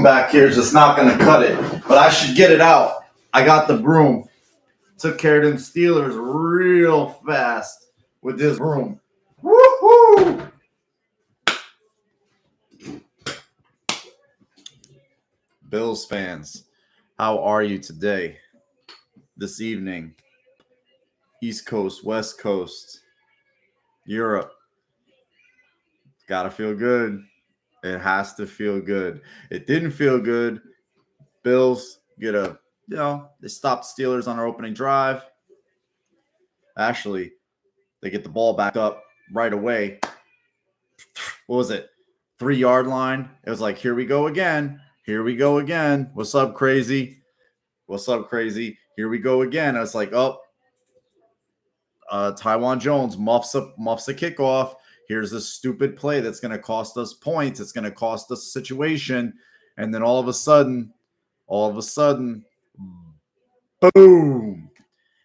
back here is just not going to cut it. But I should get it out. I got the broom. Took care of them Steelers real fast with this broom. Woohoo! Bills fans, how are you today? This evening? East Coast, West Coast, Europe. Gotta feel good. It has to feel good. It didn't feel good. Bills get they stopped Steelers on our opening drive. Actually, they get the ball back up right away. What was it? 3-yard line. It was like, here we go again. Here we go again. What's up, crazy? What's up, crazy? Here we go again. I was like, Taiwan Jones muffs a kickoff. Here's this stupid play that's going to cost us points. It's going to cost us a situation. And then all of a sudden, boom.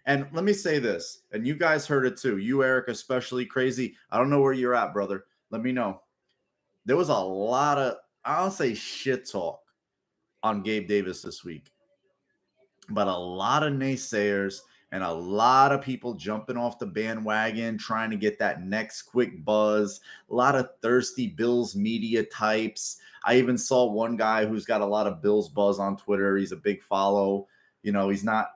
And let me say this, and you guys heard it too. You, Eric, especially crazy. I don't know where you're at, brother. Let me know. There was a lot of, I'll say shit talk on Gabe Davis this week. But a lot of naysayers and a lot of people jumping off the bandwagon, trying to get that next quick buzz. A lot of thirsty Bills media types. I even saw one guy who's got a lot of Bills buzz on Twitter. He's a big follow. You know, he's not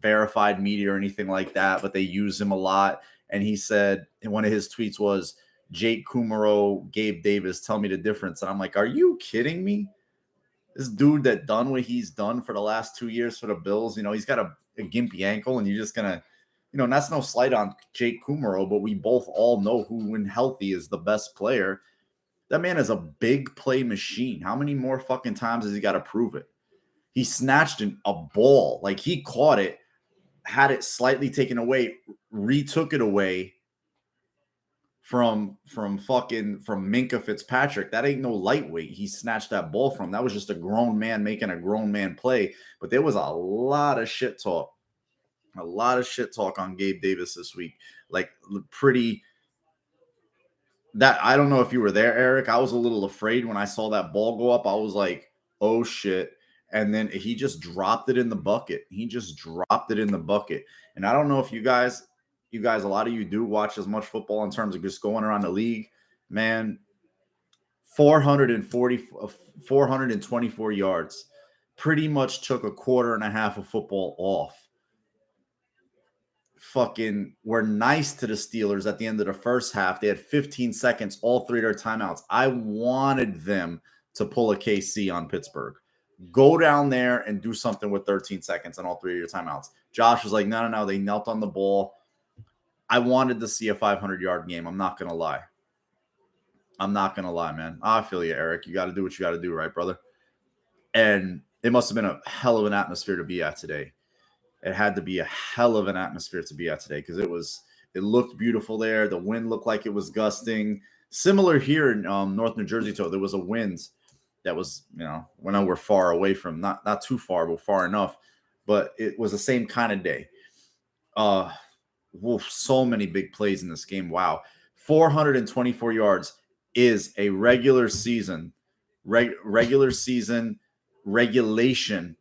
verified media or anything like that, but they use him a lot. And he said, and one of his tweets was, Jake Kumaro, Gabe Davis, tell me the difference. And I'm like, are you kidding me? This dude that done what he's done for the last 2 years for the Bills, you know, he's got a gimpy ankle, and you're just going to, you know, and that's no slight on Jake Kumaro, but we both all know who, when healthy, is the best player. That man is a big play machine. How many more fucking times has he got to prove it? He snatched a ball. Like, he caught it, had it slightly taken away, retook it away from Minka Fitzpatrick. That ain't no lightweight. He snatched that ball from. That was just a grown man making a grown man play. But there was a lot of shit talk. A lot of shit talk on Gabe Davis this week. Like, pretty. That, I don't know if you were there, Eric. I was a little afraid when I saw that ball go up. I was like, oh shit. And then he just dropped it in the bucket. And I don't know if you guys, a lot of you do watch as much football in terms of just going around the league. Man, 424 yards. Pretty much took a quarter and a half of football off. Fucking were nice to the Steelers at the end of the first half. They had 15 seconds, all three of their timeouts. I wanted them to pull a KC on Pittsburgh. Go down there and do something with 13 seconds on all three of your timeouts. Josh was like, no. They knelt on the ball. I wanted to see a 500-yard game. I'm not going to lie, man. I feel you, Eric. You got to do what you got to do, right, brother? And it must have been a hell of an atmosphere to be at today. It had to be a hell of an atmosphere to be at today because it looked beautiful there. The wind looked like it was gusting. Similar here in North New Jersey, too. There was a wind that was, you know, when we're far away from, not too far, but far enough. But it was the same kind of day. So many big plays in this game. Wow. 424 yards is a regulation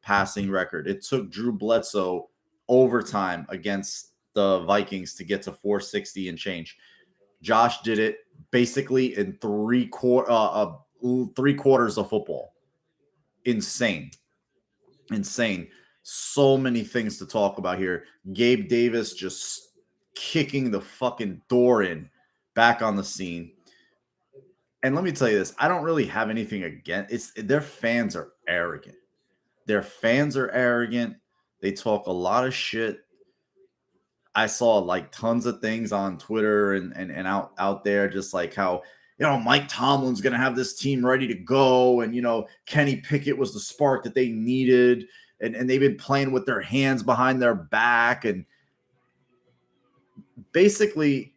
passing record. It took Drew Bledsoe overtime against the Vikings to get to 460 and change. Josh did it basically in three quarters of football. Insane. So many things to talk about here. Gabe Davis just kicking the fucking door in, back on the scene. And let me tell you this, I don't really have anything against their fans are arrogant. They talk a lot of shit. I saw like tons of things on Twitter and out there, just like how, you know, Mike Tomlin's going to have this team ready to go. And, you know, Kenny Pickett was the spark that they needed. And they've been playing with their hands behind their back. And basically,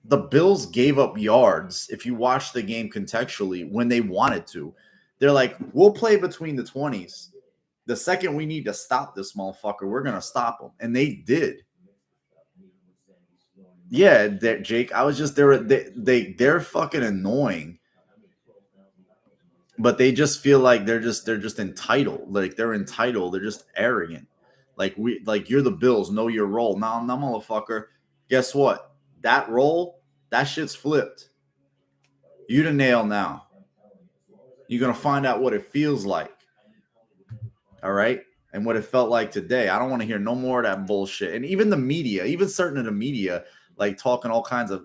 the Bills gave up yards, if you watch the game contextually, when they wanted to. They're like, we'll play between the 20s. The second we need to stop this motherfucker, we're going to stop him. And they did. Yeah, Jake, I was just there. They're fucking annoying. but they just feel like they're just entitled. Like they're entitled. They're just arrogant. Like you're the Bills. Know your role. Now, motherfucker. Guess what? That role, that shit's flipped. You the nail now. You're gonna find out what it feels like. All right. And what it felt like today. I don't want to hear no more of that bullshit. And even the media, even certain of the media, like talking all kinds of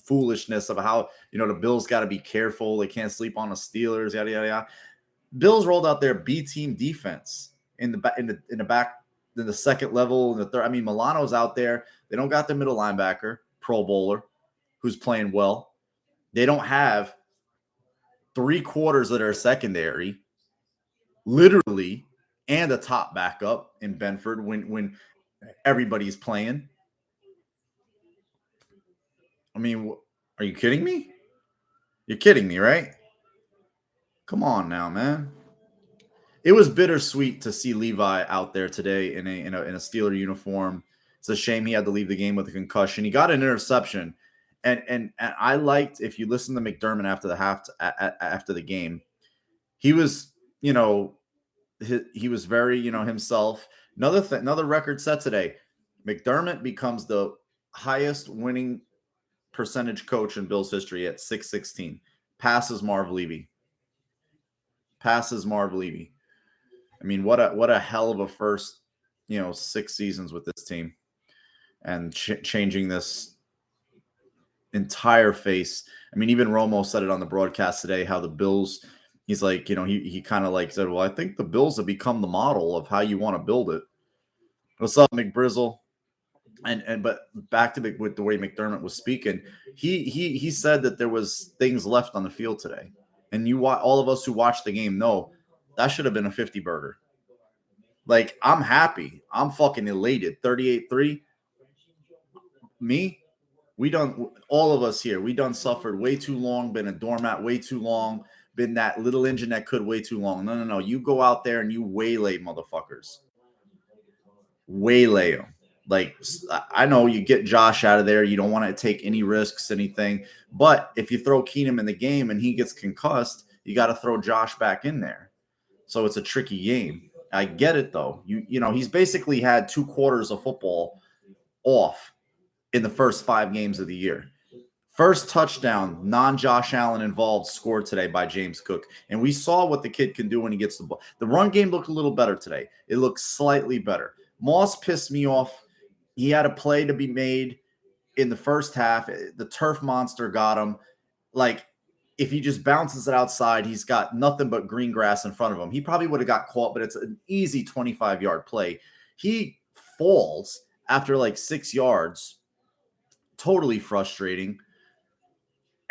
foolishness of how, the Bills got to be careful. They can't sleep on the Steelers, yada, yada, yada. Bills rolled out their B team defense in the back, in the second level, in the third. I mean, Milano's out there. They don't got the middle linebacker, Pro Bowler, who's playing well. They don't have 3/4 of their secondary, literally, and a top backup in Benford when everybody's playing. I mean, are you kidding me? You're kidding me, right? Come on now, man. It was bittersweet to see Levi out there today in a Steeler uniform. It's a shame he had to leave the game with a concussion. He got an interception, and I liked, if you listen to McDermott after the game, he was he was very himself. Another record set today. McDermott becomes the highest winning percentage coach in Bills history at 616. Passes Marv Levy. I mean, what a hell of a first 6 seasons with this team, and changing this entire face. I mean, even Romo said it on the broadcast today, how the Bills, he's like, he kind of like said, well, I think the Bills have become the model of how you want to build it. What's up, McBrizzle? But back to with the way McDermott was speaking, he said that there was things left on the field today, and all of us who watched the game know that should have been a 50 burger. Like, I'm happy. I'm fucking elated. 38-3. Me, all of us here, we done suffered way too long, been a doormat way too long, been that little engine that could way too long. No. You go out there and you waylay motherfuckers. Waylay them. Like, I know you get Josh out of there. You don't want to take any risks, anything. But if you throw Keenum in the game and he gets concussed, you got to throw Josh back in there. So it's a tricky game. I get it, though. He's basically had 2/4 of football off in the first 5 games of the year. First touchdown, non-Josh Allen involved, scored today by James Cook. And we saw what the kid can do when he gets the ball. The run game looked a little better today. It looked slightly better. Moss pissed me off. He had a play to be made in the first half. The turf monster got him. Like, if he just bounces it outside, he's got nothing but green grass in front of him. He probably would have got caught, but it's an easy 25-yard play. He falls after like 6 yards. Totally frustrating.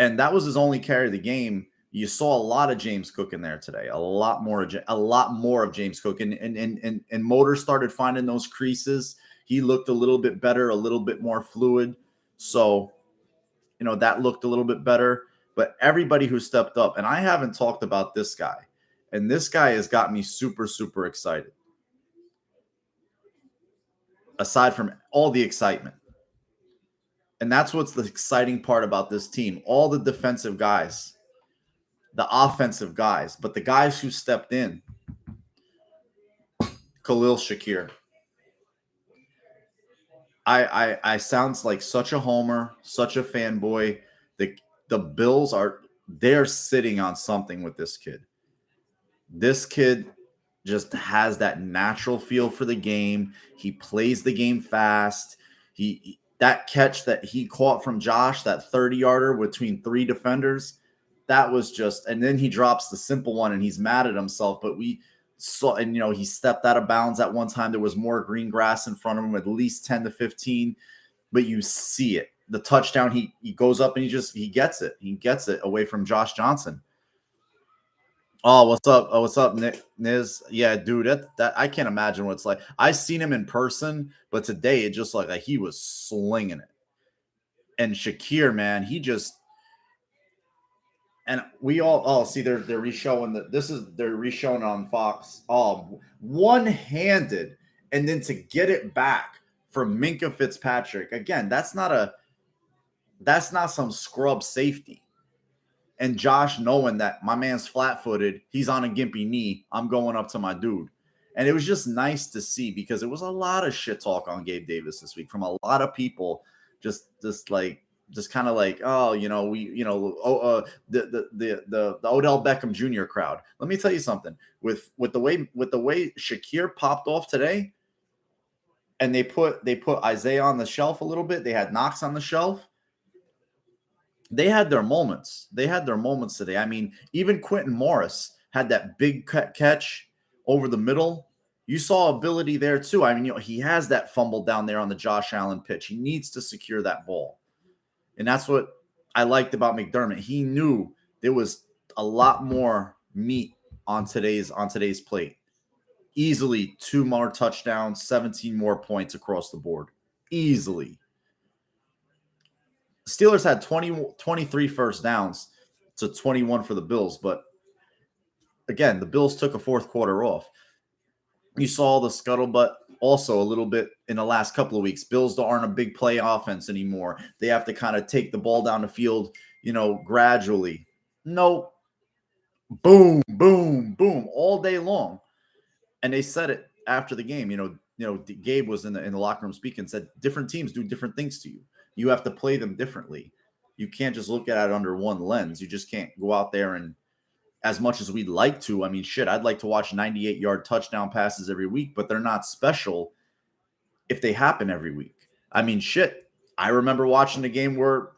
And that was his only carry of the game. You saw a lot of James Cook in there today. A lot more of James Cook. And Motor started finding those creases. He looked a little bit better, a little bit more fluid. So, that looked a little bit better. But everybody who stepped up, and I haven't talked about this guy, and this guy has got me super, super excited. Aside from all the excitement. And that's what's the exciting part about this team. All the defensive guys, the offensive guys, but the guys who stepped in. Khalil Shakir. I sounds like such a homer, such a fanboy. The Bills they're sitting on something with this kid. This kid just has that natural feel for the game. He plays the game fast. That catch that he caught from Josh, that 30-yarder between 3 defenders, that was just, and then he drops the simple one and he's mad at himself. But we saw, and he stepped out of bounds at one time. There was more green grass in front of him, at least 10 to 15. But you see it. The touchdown, he goes up and he gets it. He gets it away from Josh Johnson. Oh, what's up? Oh, what's up, Nick? Niz? Yeah, dude, that I can't imagine what it's like. I've seen him in person, but today it just looked like he was slinging it. And Shakir, man, he just, and we all see they're re-showing they're re-showing on Fox. One-handed, and then to get it back from Minkah Fitzpatrick again. That's not some scrub safety. And Josh knowing that my man's flat-footed, he's on a gimpy knee, I'm going up to my dude. And it was just nice to see because it was a lot of shit talk on Gabe Davis this week from a lot of people, just kind of like, oh, the Odell Beckham Jr. crowd. Let me tell you something. With the way Shakir popped off today, and they put Isaiah on the shelf a little bit. They had Knox on the shelf. They had their moments. They had their moments today. I mean, even Quentin Morris had that big catch over the middle. You saw ability there too. I mean, he has that fumble down there on the Josh Allen pitch. He needs to secure that ball. And that's what I liked about McDermott. He knew there was a lot more meat on today's plate. Easily 2 more touchdowns, 17 more points across the board. Easily. Steelers had 23 first downs to 21 for the Bills. But again, the Bills took a fourth quarter off. You saw the scuttlebutt also a little bit in the last couple of weeks. Bills aren't a big play offense anymore. They have to kind of take the ball down the field, gradually. No. Boom, boom, boom, all day long. And they said it after the game. Gabe was in the locker room speaking, said different teams do different things to you. You have to play them differently. You can't just look at it under one lens. You just can't go out there and, as much as we'd like to, I mean, shit, I'd like to watch 98-yard touchdown passes every week, but they're not special if they happen every week. I mean, shit, I remember watching the game where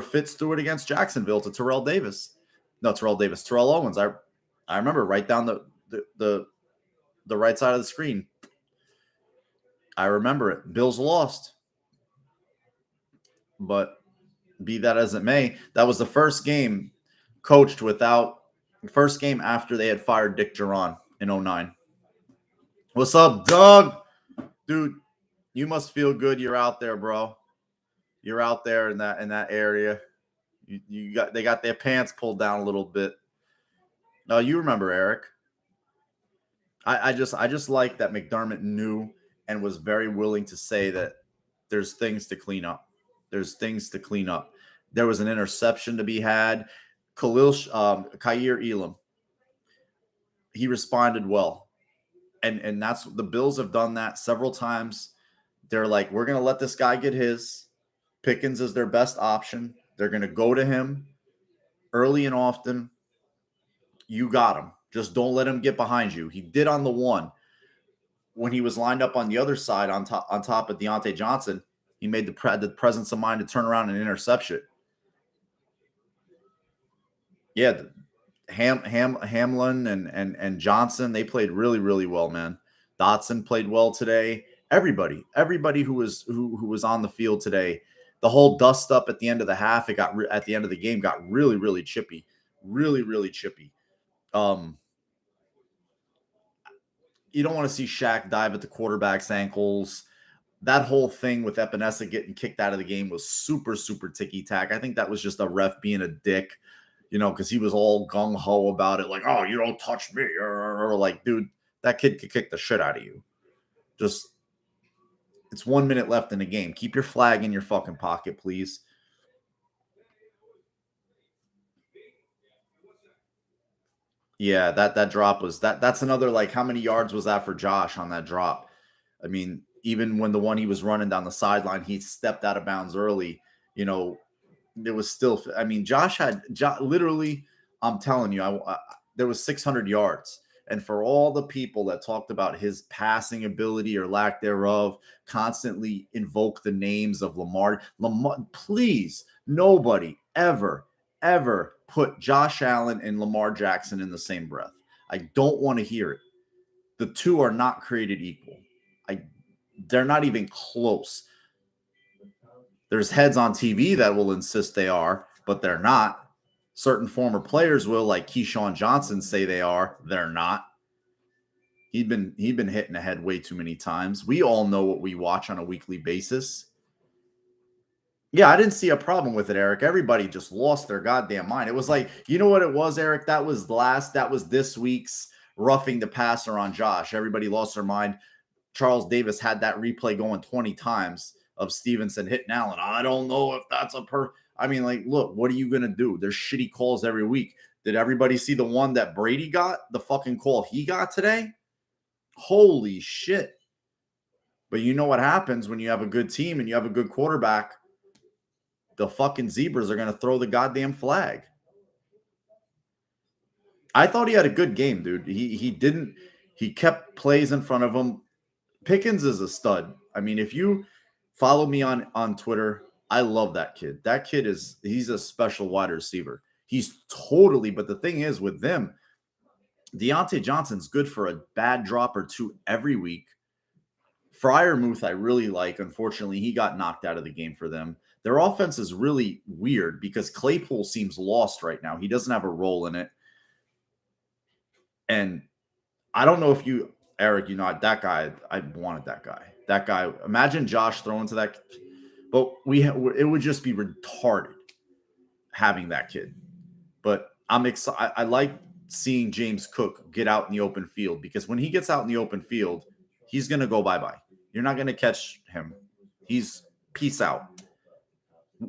Fitz threw it against Jacksonville to Terrell Owens. I remember right down the right side of the screen. I remember it. Bills lost. But be that as it may, that was the first game first game after they had fired Dick Duran in 2009. What's up, Doug? Dude, you must feel good you're out there, bro. You're out there in that area. They got their pants pulled down a little bit. No, you remember Eric. I just like that McDermott knew and was very willing to say that there's things to clean up. There's things to clean up. There was an interception to be had. Khair Elam, he responded well. And that's the Bills have done that several times. They're like, we're going to let this guy get his. Pickens is their best option. They're going to go to him early and often. You got him. Just don't let him get behind you. He did on the one. When he was lined up on the other side on top of Deontay Johnson, he made the presence of mind to turn around and intercept it. Yeah, Hamlin and Johnson, they played really, really well, man. Dotson played well today. Everybody who was on the field today, the whole dust up at the end of the half, at the end of the game got really, really chippy. Really, really chippy. You don't want to see Shaq dive at the quarterback's ankles. That whole thing with Epinesa getting kicked out of the game was super, super ticky-tack. I think that was just a ref being a dick, because he was all gung-ho about it, like, oh, you don't touch me. Or like, dude, that kid could kick the shit out of you. Just, it's 1 minute left in the game. Keep your flag in your fucking pocket, please. Yeah, that drop was that's another, like, how many yards was that for Josh on that drop? I mean, even when the one he was running down the sideline, he stepped out of bounds early, there was still, I mean, Josh had literally, I'm telling you, there was 600 yards. And for all the people that talked about his passing ability or lack thereof, constantly invoke the names of Lamar, please, nobody ever put Josh Allen and Lamar Jackson in the same breath. I don't want to hear it. The two are not created equal. They're not even close. There's heads on TV that will insist they are, but they're not. Certain former players will, like Keyshawn Johnson, say they are. They're not. He'd been hitting the head way too many times. We all know what we watch on a weekly basis. Yeah, I didn't see a problem with it, Eric. Everybody just lost their goddamn mind. It was like, you know what it was, Eric? That was this week's roughing the passer on Josh. Everybody lost their mind. Charles Davis had that replay going 20 times of Stevenson hitting Allen. I don't know if that's I mean, like, look, what are you gonna do? There's shitty calls every week. Did everybody see the one that Brady got? The fucking call he got today? Holy shit. But you know what happens when you have a good team and you have a good quarterback? The fucking Zebras are gonna throw the goddamn flag. I thought he had a good game, dude. He didn't. He kept plays in front of him. Pickens is a stud. I mean, if you follow me on Twitter, I love that kid. That kid he's a special wide receiver. He's totally. But the thing is with them, Deontay Johnson's good for a bad drop or two every week. Fryermuth, I really like. Unfortunately, he got knocked out of the game for them. Their offense is really weird because Claypool seems lost right now. He doesn't have a role in it. And I don't know if you, Eric, that guy, I wanted that guy. That guy, imagine Josh throwing to that. But it would just be retarded having that kid. But I'm excited. I like seeing James Cook get out in the open field because when he gets out in the open field, he's going to go bye-bye. You're not going to catch him. He's peace out.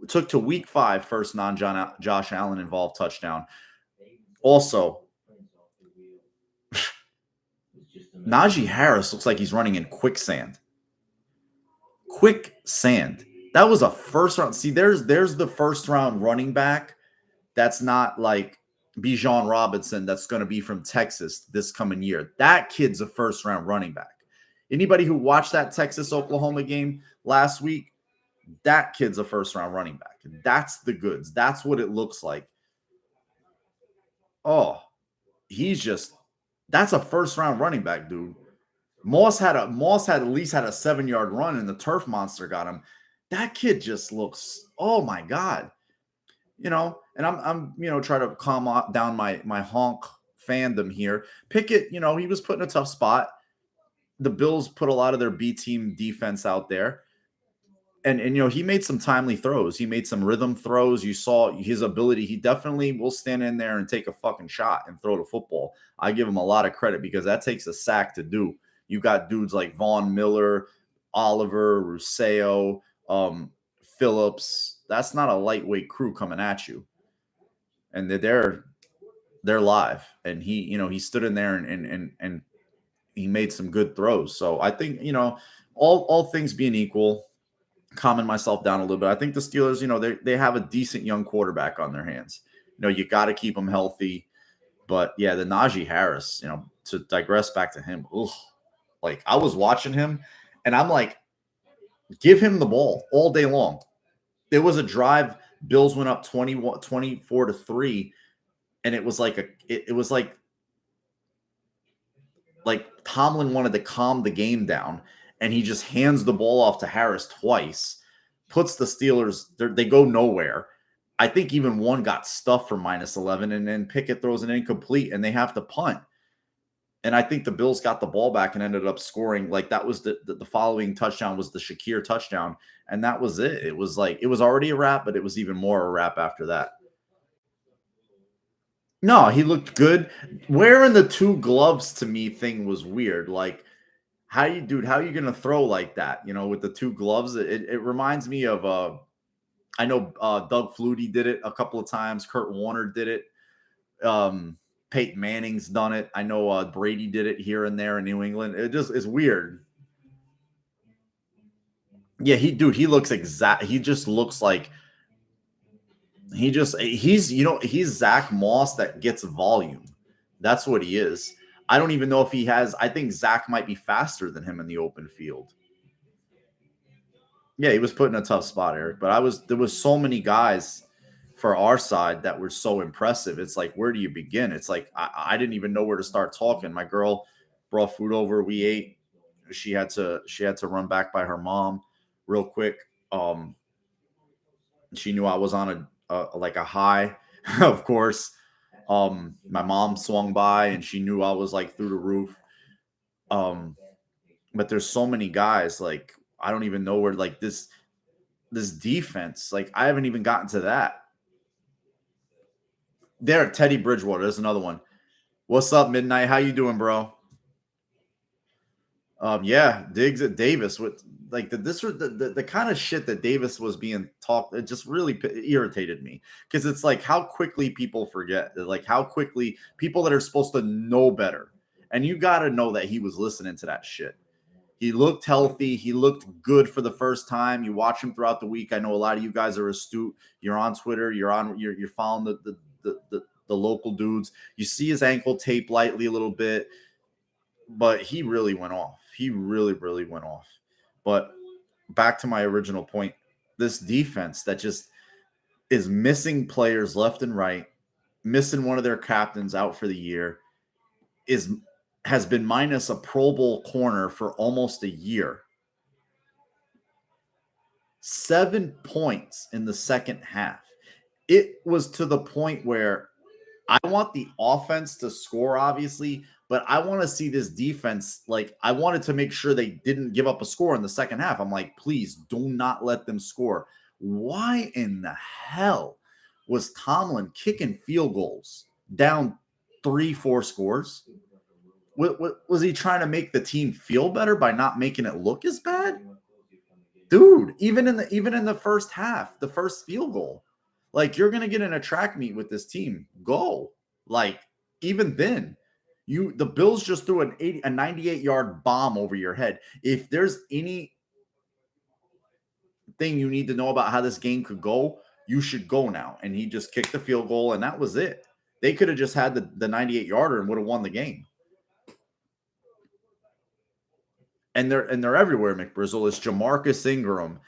Took to week 5, first non-Josh Allen involved touchdown. Also, Najee Harris looks like he's running in quicksand. Quicksand. That was a first round. See, there's the first round running back that's not like Bijan Robinson that's going to be from Texas this coming year. That kid's a first round running back. Anybody who watched that Texas-Oklahoma game last week, that kid's a first round running back. That's the goods. That's what it looks like. Oh, that's a first round running back, dude. Moss had at least had a 7-yard run and the turf monster got him. That kid just looks, oh my God. And I'm trying to calm down my honk fandom here. Pickett, he was put in a tough spot. The Bills put a lot of their B team defense out there. And he made some timely throws. He made some rhythm throws. You saw his ability. He definitely will stand in there and take a fucking shot and throw the football. I give him a lot of credit because that takes a sack to do. You got dudes like Von Miller, Oliver, Ruseo, Phillips. That's not a lightweight crew coming at you. And they're live. And he stood in there and he made some good throws. So I think, all things being equal, calming myself down a little bit. I think the Steelers, they have a decent young quarterback on their hands. You got to keep them healthy. But yeah, the Najee Harris, to digress back to him, like I was watching him and I'm like, give him the ball all day long. There was a drive, Bills went up 24-3, and it was like Tomlin wanted to calm the game down, and he just hands the ball off to Harris twice, puts the Steelers, they go nowhere. I think even one got stuffed for -11, and then Pickett throws an incomplete, and they have to punt. And I think the Bills got the ball back and ended up scoring. Like that was the following touchdown was the Shakir touchdown, and that was it. It was already a wrap, but it was even more a wrap after that. No, he looked good. Wearing the 2 gloves to me thing was weird. Like, how are you gonna throw like that? With the 2 gloves, it reminds me of I know Doug Flutie did it a couple of times. Kurt Warner did it. Peyton Manning's done it. I know Brady did it here and there in New England. It just is weird. Yeah, he looks he just looks like he's Zach Moss that gets volume. That's what he is. I don't even know if he has. I think Zach might be faster than him in the open field. Yeah, he was put in a tough spot, Eric. But there was so many guys for our side that were so impressive. It's like, where do you begin? It's like I didn't even know where to start talking. My girl brought food over. We ate. She had to run back by her mom real quick. She knew I was on a high, of course. My mom swung by and she knew I was like through the roof. But there's so many guys, like I don't even know where, like this defense, like I haven't even gotten to that. There, Teddy Bridgewater. There's another one. What's up, Midnight? How you doing, bro? Yeah, Diggs at Davis with like this was the kind of shit that Davis was being talked. It just really irritated me because it's like how quickly people forget, like how quickly people that are supposed to know better, and you got to know that he was listening to that shit. He looked healthy. He looked good for the first time. You watch him throughout the week. I know a lot of you guys are astute. You're on Twitter. You're following the local dudes. You see his ankle tape lightly a little bit, but he really went off. He really went off. But back to my original point, this defense that just is missing players left and right, missing one of their captains out for the year, is has been minus a Pro Bowl corner for almost a year. 7 points in the second half. It was to the point where I want the offense to score, obviously, but I want to see this defense. Like, I wanted to make sure they didn't give up a score in the second half. I'm like, please do not let them score. Why in the hell was Tomlin kicking field goals down 3-4 scores? Was he trying to make the team feel better by not making it look as bad? Dude, even in the first half, the first field goal, like you're gonna get in a track meet with this team. Go. Like, even then, the Bills just threw a 98-yard bomb over your head. If there's anything you need to know about how this game could go, you should go now. And he just kicked the field goal, and that was it. They could have just had the 98-yarder and would have won the game. And they're everywhere, McBrizzle. It's Jamarcus Ingram.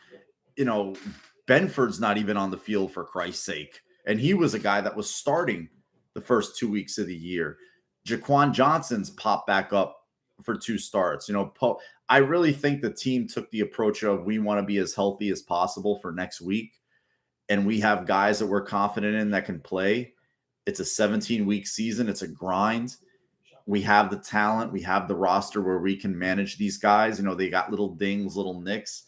Benford's not even on the field, for Christ's sake. And he was a guy that was starting the first 2 weeks of the year. Jaquan Johnson's popped back up for 2 starts. I really think the team took the approach of we want to be as healthy as possible for next week. And we have guys that we're confident in that can play. It's a 17-week season. It's a grind. We have the talent. We have the roster where we can manage these guys. They got little dings, little nicks.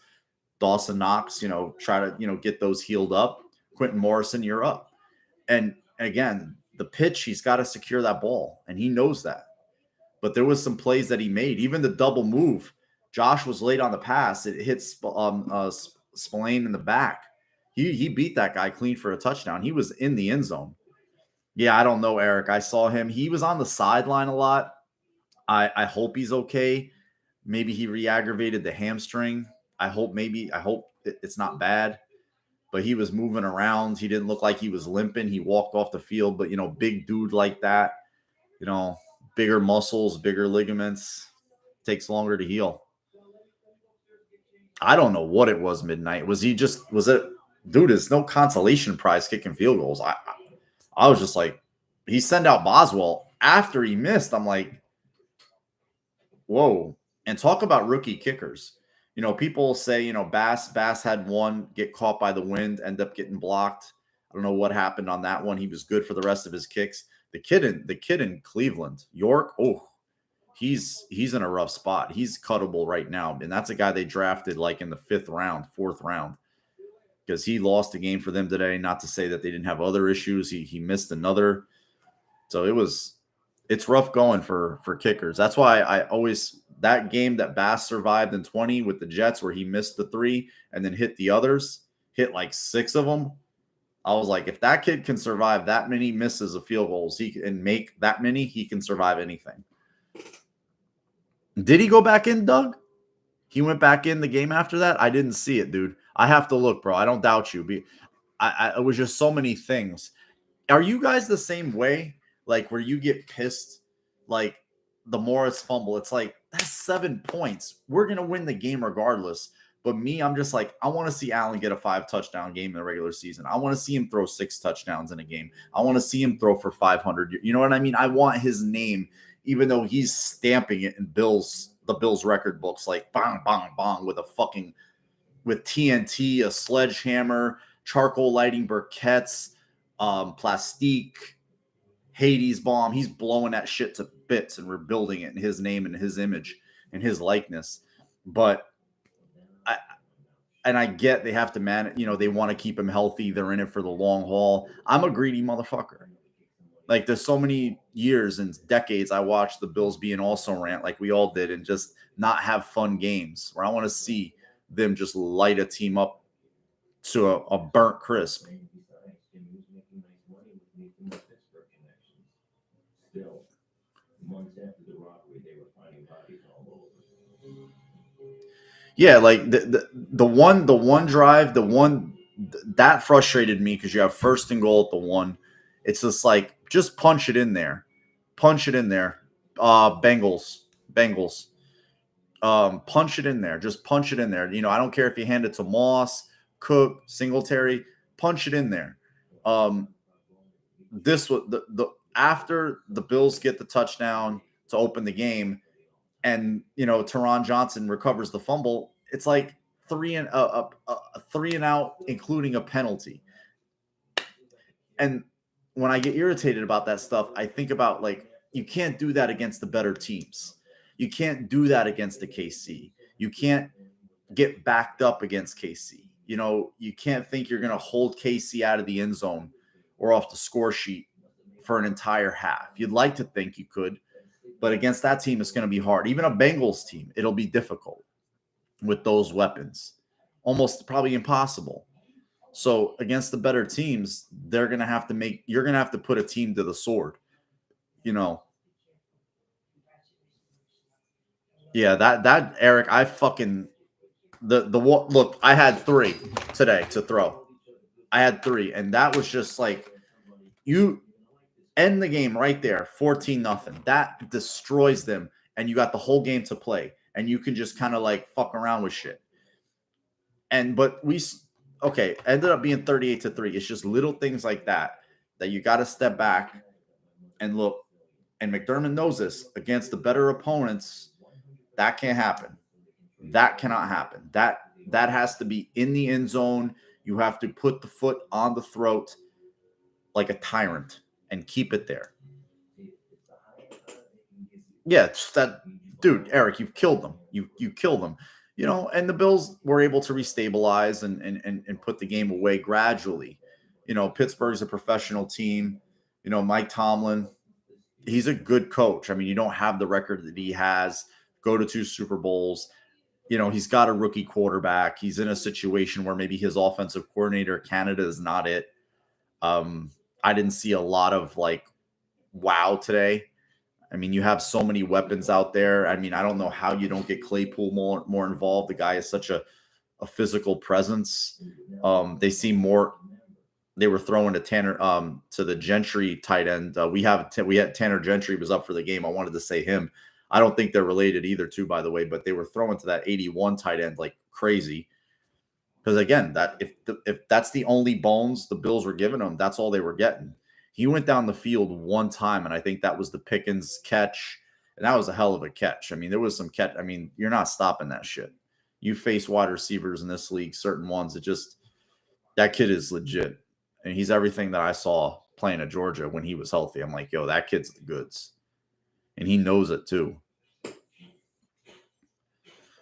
Dawson Knox, try to, get those healed up. Quentin Morrison, you're up. And again, the pitch, he's got to secure that ball, and he knows that. But there was some plays that he made. Even the double move, Josh was late on the pass. It hit Spillane in the back. He beat that guy clean for a touchdown. He was in the end zone. Yeah, I don't know, Eric. I saw him. He was on the sideline a lot. I hope he's okay. Maybe he re-aggravated the hamstring. I hope it's not bad, but he was moving around. He didn't look like he was limping. He walked off the field, but big dude like that, bigger muscles, bigger ligaments, takes longer to heal. I don't know what it was midnight. Was it, dude, it's no consolation prize kicking field goals. I was just like, he sent out Boswell after he missed. I'm like, whoa. And talk about rookie kickers. People say, Bass had one get caught by the wind, end up getting blocked. I don't know what happened on that one. He was good for the rest of his kicks. The kid in Cleveland, York, he's in a rough spot. He's cuttable right now. And that's a guy they drafted like in the 5th round, 4th round. Because he lost a game for them today. Not to say that they didn't have other issues. He missed another. So it's rough going for kickers. That's why I always, that game that Bass survived in 20 with the Jets where he missed the 3 and then hit the others, hit like 6 of them. I was like, if that kid can survive that many misses of field goals, he can make that many, he can survive anything. Did he go back in, Doug? He went back in the game after that? I didn't see it, dude. I have to look, bro. I don't doubt you. It was just so many things. Are you guys the same way? Like, where you get pissed, like the Morris fumble, it's like, that's 7 points. We're going to win the game regardless. But me, I'm just like, I want to see Allen get a 5-touchdown game in the regular season. I want to see him throw 6 touchdowns in a game. I want to see him throw for 500. You know what I mean? I want his name, even though he's stamping it in the Bills record books, like bang, bang, bang, with TNT, a sledgehammer, charcoal lighting briquettes, plastique, Hades bomb. He's blowing that shit to bits, and we're building it in his name and his image and his likeness. But I get they have to manage, they want to keep him healthy. They're in it for the long haul. I'm a greedy motherfucker. Like there's so many years and decades I watched the Bills be an also rant like we all did and just not have fun games where I want to see them just light a team up to a burnt crisp. Yeah, like the one drive, that frustrated me because you have first and goal at the one. It's just like just punch it in there, punch it in there. Bengals. Punch it in there, just punch it in there. I don't care if you hand it to Moss, Cook, Singletary, punch it in there. Um, this was the after the Bills get the touchdown to open the game, and Teron Johnson recovers the fumble. It's like three and out, including a penalty. And when I get irritated about that stuff, I think about like you can't do that against the better teams. You can't do that against the KC. You can't get backed up against KC. You can't think you're going to hold KC out of the end zone or off the score sheet for an entire half. You'd like to think you could, but against that team, it's going to be hard. Even a Bengals team, it'll be difficult with those weapons. Almost probably impossible. So against the better teams, you're going to have to put a team to the sword. Yeah, that Eric, I fucking look, I had 3 today to throw. I had 3, and that was just like you end the game right there, 14-0. That destroys them, and you got the whole game to play, and you can just kind of like fuck around with shit. But ended up being 38-3. It's just little things like that you got to step back and look. And McDermott knows this. Against the better opponents, that can't happen. That cannot happen. That has to be in the end zone. You have to put the foot on the throat like a tyrant and keep it there. Yeah, it's that dude, Eric, you've killed them. You kill them. And the Bills were able to restabilize and put the game away gradually. Pittsburgh's a professional team. Mike Tomlin, he's a good coach. I mean, you don't have the record that he has. Go to 2 Super Bowls. He's got a rookie quarterback. He's in a situation where maybe his offensive coordinator, Canada, is not it. I didn't see a lot of like wow today. I mean, you have so many weapons out there. I mean, I don't know how you don't get Claypool more involved. The guy is such a physical presence. They were throwing to Tanner to the Gentry tight end. We had Tanner Gentry was up for the game. I wanted to say him. I don't think they're related either, too, by the way, but they were throwing to that 81 tight end like crazy. Because again, that if that's the only bones the Bills were giving him, that's all they were getting. He went down the field one time, and I think that was the Pickens catch, and that was a hell of a catch. I mean, there was some catch. I mean, you're not stopping that shit. You face wide receivers in this league, certain ones, that kid is legit, and he's everything that I saw playing at Georgia when he was healthy. I'm like, yo, that kid's the goods, and he knows it too.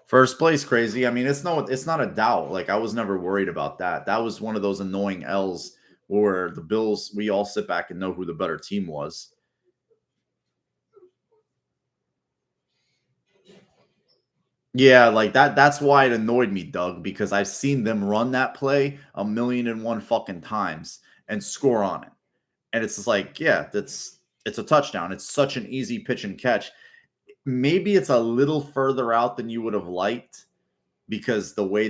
First place, crazy. I mean, it's not a doubt. Like, I was never worried about that. That was one of those annoying L's where the Bills, we all sit back and know who the better team was. Yeah, like that's why it annoyed me, Doug, because I've seen them run that play 1,000,001 fucking times and score on it. And it's just like, yeah, it's a touchdown. It's such an easy pitch and catch. Maybe it's a little further out than you would have liked because the way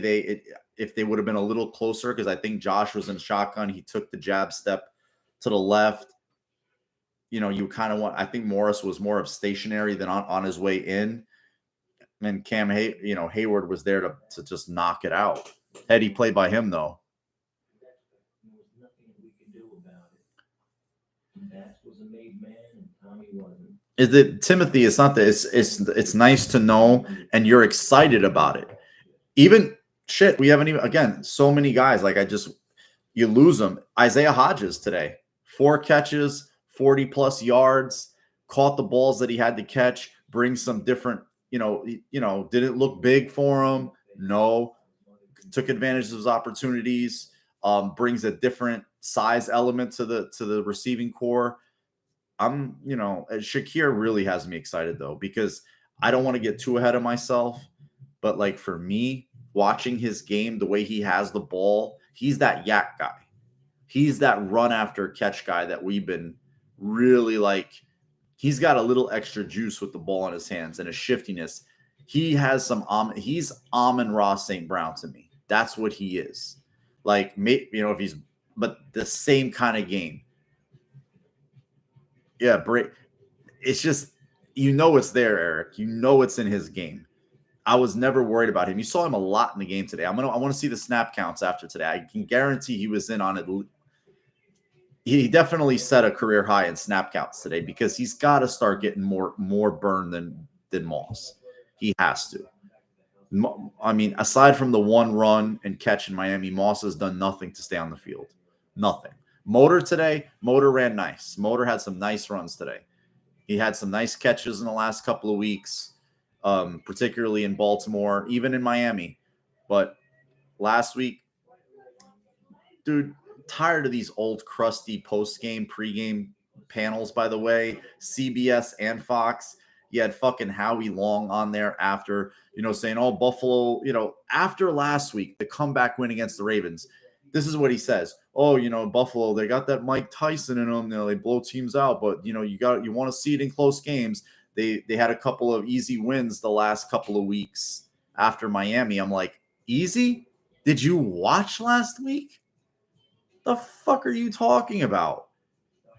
if they would have been a little closer, because I think Josh was in shotgun, he took the jab step to the left. You kind of I think Morris was more of stationary than on his way in. And Cam Hayward was there to just knock it out. Heady play by him though. Is it Timothy? It's not that. It's nice to know, and you're excited about it. Even shit, we haven't even again so many guys. Like you lose them. Isaiah Hodges today, 4 catches, 40+ yards, caught the balls that he had to catch. Brings some different. Didn't look big for him. No, took advantage of his opportunities. Brings a different size element to the receiving core. Shakir really has me excited though, because I don't want to get too ahead of myself. But like for me, watching his game, the way he has the ball, he's that yak guy. He's that run after catch guy that we've been really like. He's got a little extra juice with the ball in his hands and a shiftiness. He has some. He's Amon-Ra St. Brown to me. That's what he is. Like, if he's, but the same kind of game. Yeah, it's just it's there, Eric. It's in his game. I was never worried about him. You saw him a lot in the game today. I want to see the snap counts after today. I can guarantee he was in on it. He definitely set a career high in snap counts today because he's got to start getting more burn than Moss. He has to. I mean, aside from the one run and catch in Miami, Moss has done nothing to stay on the field. Nothing. Motor ran nice. Motor had some nice runs today. He had some nice catches in the last couple of weeks, particularly in Baltimore, even in Miami. But last week, dude, tired of these old crusty post-game, pre-game panels, by the way, CBS and Fox. You had fucking Howie Long on there after, saying, oh, Buffalo, after last week, the comeback win against the Ravens. This is what he says. Oh, Buffalo, they got that Mike Tyson in them. They blow teams out, but you want to see it in close games. They had a couple of easy wins the last couple of weeks after Miami. I'm like, easy? Did you watch last week? The fuck are you talking about?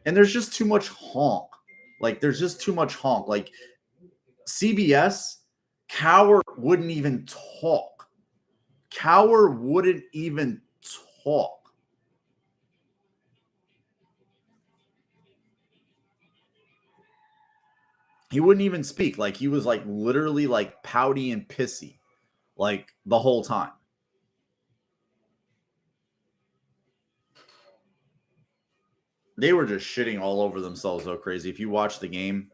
And there's just too much honk. Like, there's just too much honk. Like, CBS, Cowher wouldn't even talk. Cowher wouldn't even talk. He wouldn't even speak. Like, he was like literally like pouty and pissy like the whole time. They were just shitting all over themselves so crazy. If you watch the game,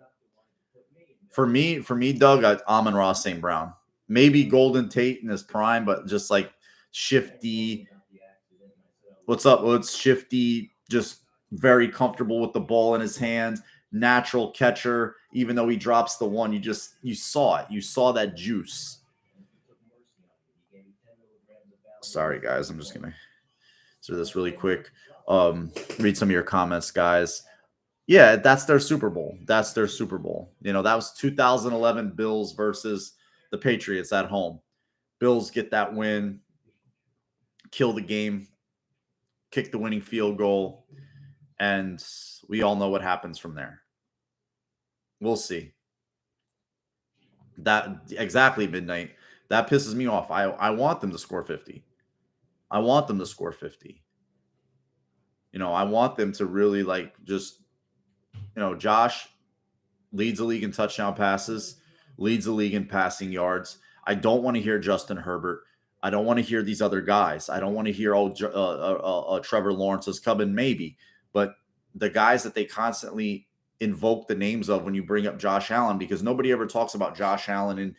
for me, Doug, Amon-Ra St. Brown. Maybe Golden Tate in his prime, but just like shifty. What's up? Well, it's shifty, just very comfortable with the ball in his hands, natural catcher. Even though he drops the one, you saw it. You saw that juice. Sorry, guys. I'm just gonna do this really quick. Read some of your comments, guys. Yeah, that's their Super Bowl. That's their Super Bowl. That was 2011 Bills versus the Patriots at home. Bills get that win, kill the game, kick the winning field goal, and we all know what happens from there. We'll see. That exactly midnight. That pisses me off. I want them to score 50. I want them to score 50. I want them to really just Josh leads the league in touchdown passes, leads the league in passing yards. I don't want to hear Justin Herbert. I don't want to hear these other guys. I don't want to hear Trevor Lawrence is coming, maybe. But the guys that they constantly invoke the names of when you bring up Josh Allen, because nobody ever talks about Josh Allen, and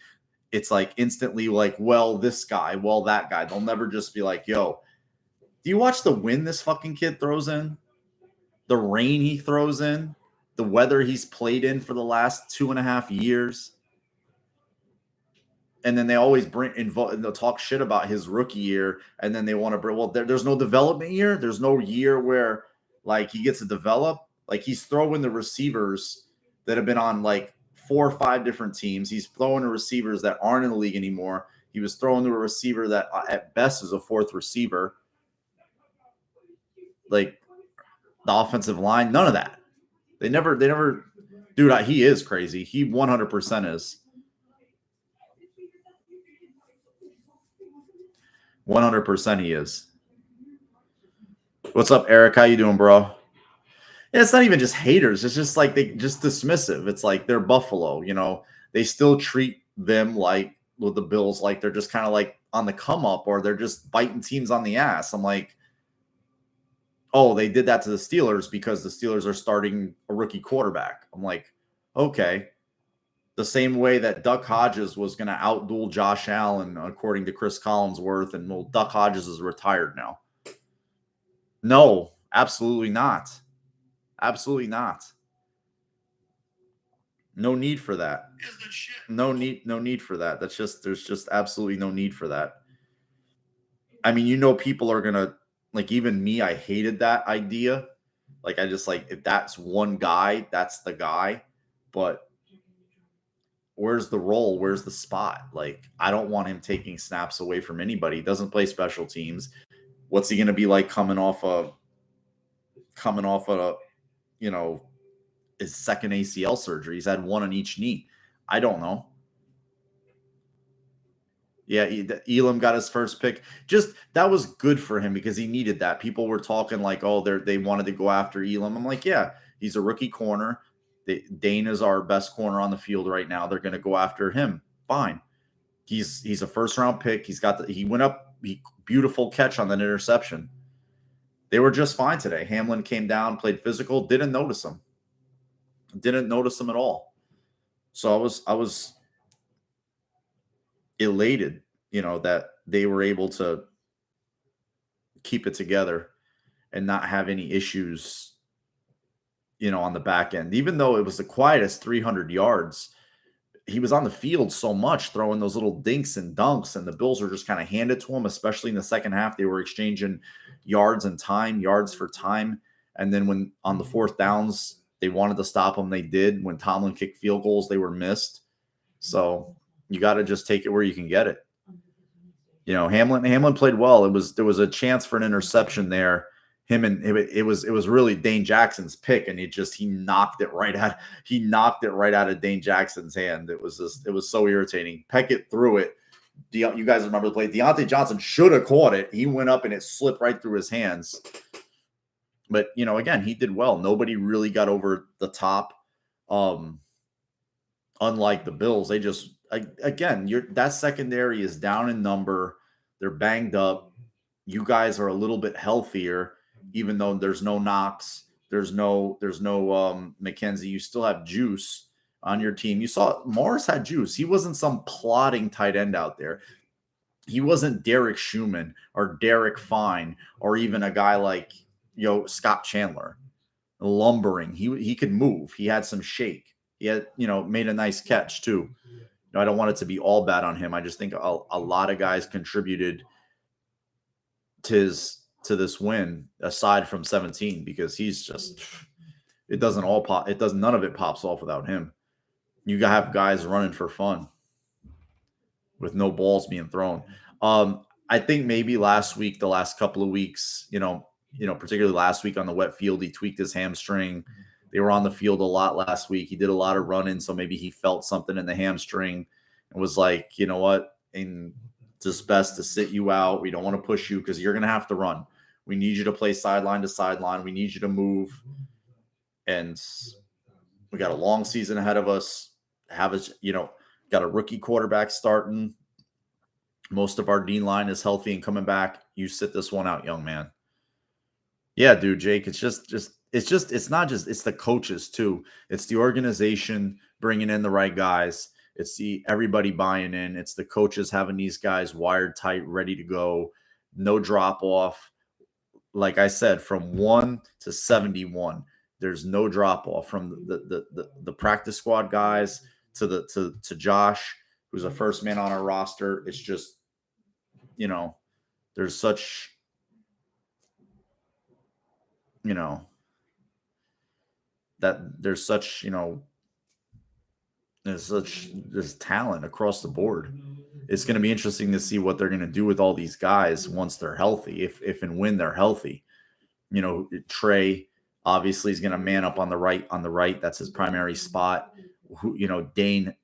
it's like instantly like, well, this guy, well, that guy. They'll never just be like, yo, do you watch the wind this fucking kid throws in? The rain he throws in? The weather he's played in for the last 2.5 years? And then they always they'll talk shit about his rookie year, and then they want to bring, well, there's no development year. There's no year where like he gets to develop. Like, he's throwing the receivers that have been on like 4 or 5 different teams. He's throwing the receivers that aren't in the league anymore. He was throwing to a receiver that at best is a 4th receiver. Like, the offensive line, none of that. They never, dude, he is crazy. He 100% is. 100% he is. What's up, Eric? How you doing, bro? Yeah, it's not even just haters. It's just like they just dismissive. It's like they're Buffalo. They still treat them like with the Bills like they're just kind of like on the come up, or they're just biting teams on the ass. I'm like, oh, they did that to the Steelers because the Steelers are starting a rookie quarterback. I'm like, okay. The same way that Duck Hodges was going to outduel Josh Allen, according to Chris Collinsworth, and well, Duck Hodges is retired now. No, absolutely not. Absolutely not. No need for that. No need for that. There's just absolutely no need for that. I mean, people are gonna like even me, I hated that idea. Like I just like if that's one guy, that's the guy. But where's the role? Where's the spot? Like I don't want him taking snaps away from anybody. He doesn't play special teams. What's he gonna be like coming off of you know his second ACL surgery? He's had one on each knee. I don't know. Yeah, Elam got his first pick. Just that was good for him because he needed that. People were talking like, "Oh, they wanted to go after Elam." I'm like, "Yeah, he's a rookie corner. Dane is our best corner on the field right now. They're going to go after him. Fine. He's a first round pick. He went up. Beautiful catch on that interception. They were just fine today. Hamlin came down, played physical, didn't notice him. Didn't notice him at all. So I was elated, that they were able to keep it together and not have any issues, on the back end. Even though it was the quietest 300 yards, he was on the field so much, throwing those little dinks and dunks, and the Bills were just kind of handed to him, especially in the second half. They were exchanging yards for time. And then when on the fourth downs, they wanted to stop him, they did. When Tomlin kicked field goals, they were missed. So you got to just take it where you can get it. Hamlin played well. There was a chance for an interception there. It was really Dane Jackson's pick, and he knocked it right out of Dane Jackson's hand. It was so irritating. Peckett threw it. You guys remember the play? Deontay Johnson should have caught it. He went up and it slipped right through his hands. But again, he did well. Nobody really got over the top. Unlike the Bills, they just again, that secondary is down in number. They're banged up. You guys are a little bit healthier, even though there's no Knox, there's no McKenzie. You still have juice on your team. You saw Morris had juice. He wasn't some plodding tight end out there. He wasn't Derek Schumann or Derek Fine or even a guy like Scott Chandler, lumbering. He could move. He had some shake. He had made a nice catch too. I don't want it to be all bad on him. I just think a lot of guys contributed to this win aside from 17 because he's just it doesn't all pop. None of it pops off without him. You have guys running for fun with no balls being thrown. I think maybe the last couple of weeks, particularly last week on the wet field, he tweaked his hamstring. They were on the field a lot last week. He did a lot of running, so maybe he felt something in the hamstring and was like, you know what, and it's just best to sit you out. We don't want to push you because you're going to have to run. We need you to play sideline to sideline. We need you to move. And we got a long season ahead of us. Got a rookie quarterback starting. Most of our D line is healthy and coming back. You sit this one out, young man. Yeah, dude, Jake, it's the coaches too. It's the organization bringing in the right guys. It's everybody buying in. It's the coaches having these guys wired tight, ready to go. No drop off. Like I said, from 1 to 71, there's no drop off from the practice squad guys to Josh, who's a first man on our roster. It's just, there's such, that there's such, there's talent across the board. It's going to be interesting to see what they're going to do with all these guys once they're healthy, if and when they're healthy. Trey obviously is going to man up on the right. That's his primary spot. Dane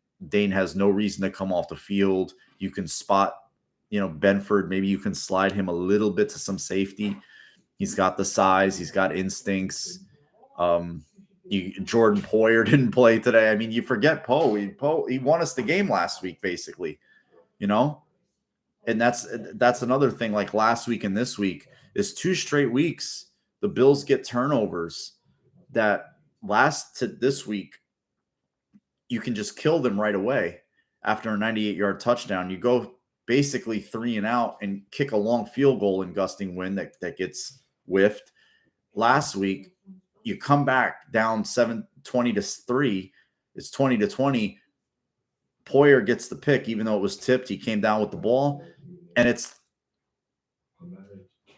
has no reason to come off the field. You can spot, Benford. Maybe you can slide him a little bit to some safety. He's got the size. He's got instincts. Jordan Poyer didn't play today. I mean, you forget Poe. He won us the game last week, basically. And that's another thing. Like last week and this week is 2 straight weeks. The Bills get turnovers that last to this week. You can just kill them right away after a 98-yard touchdown. You go basically 3 and out and kick a long field goal in gusting wind that gets whiffed. Last week, you come back down 20-3 It's 20-20. Poyer gets the pick, even though it was tipped. He came down with the ball, and it's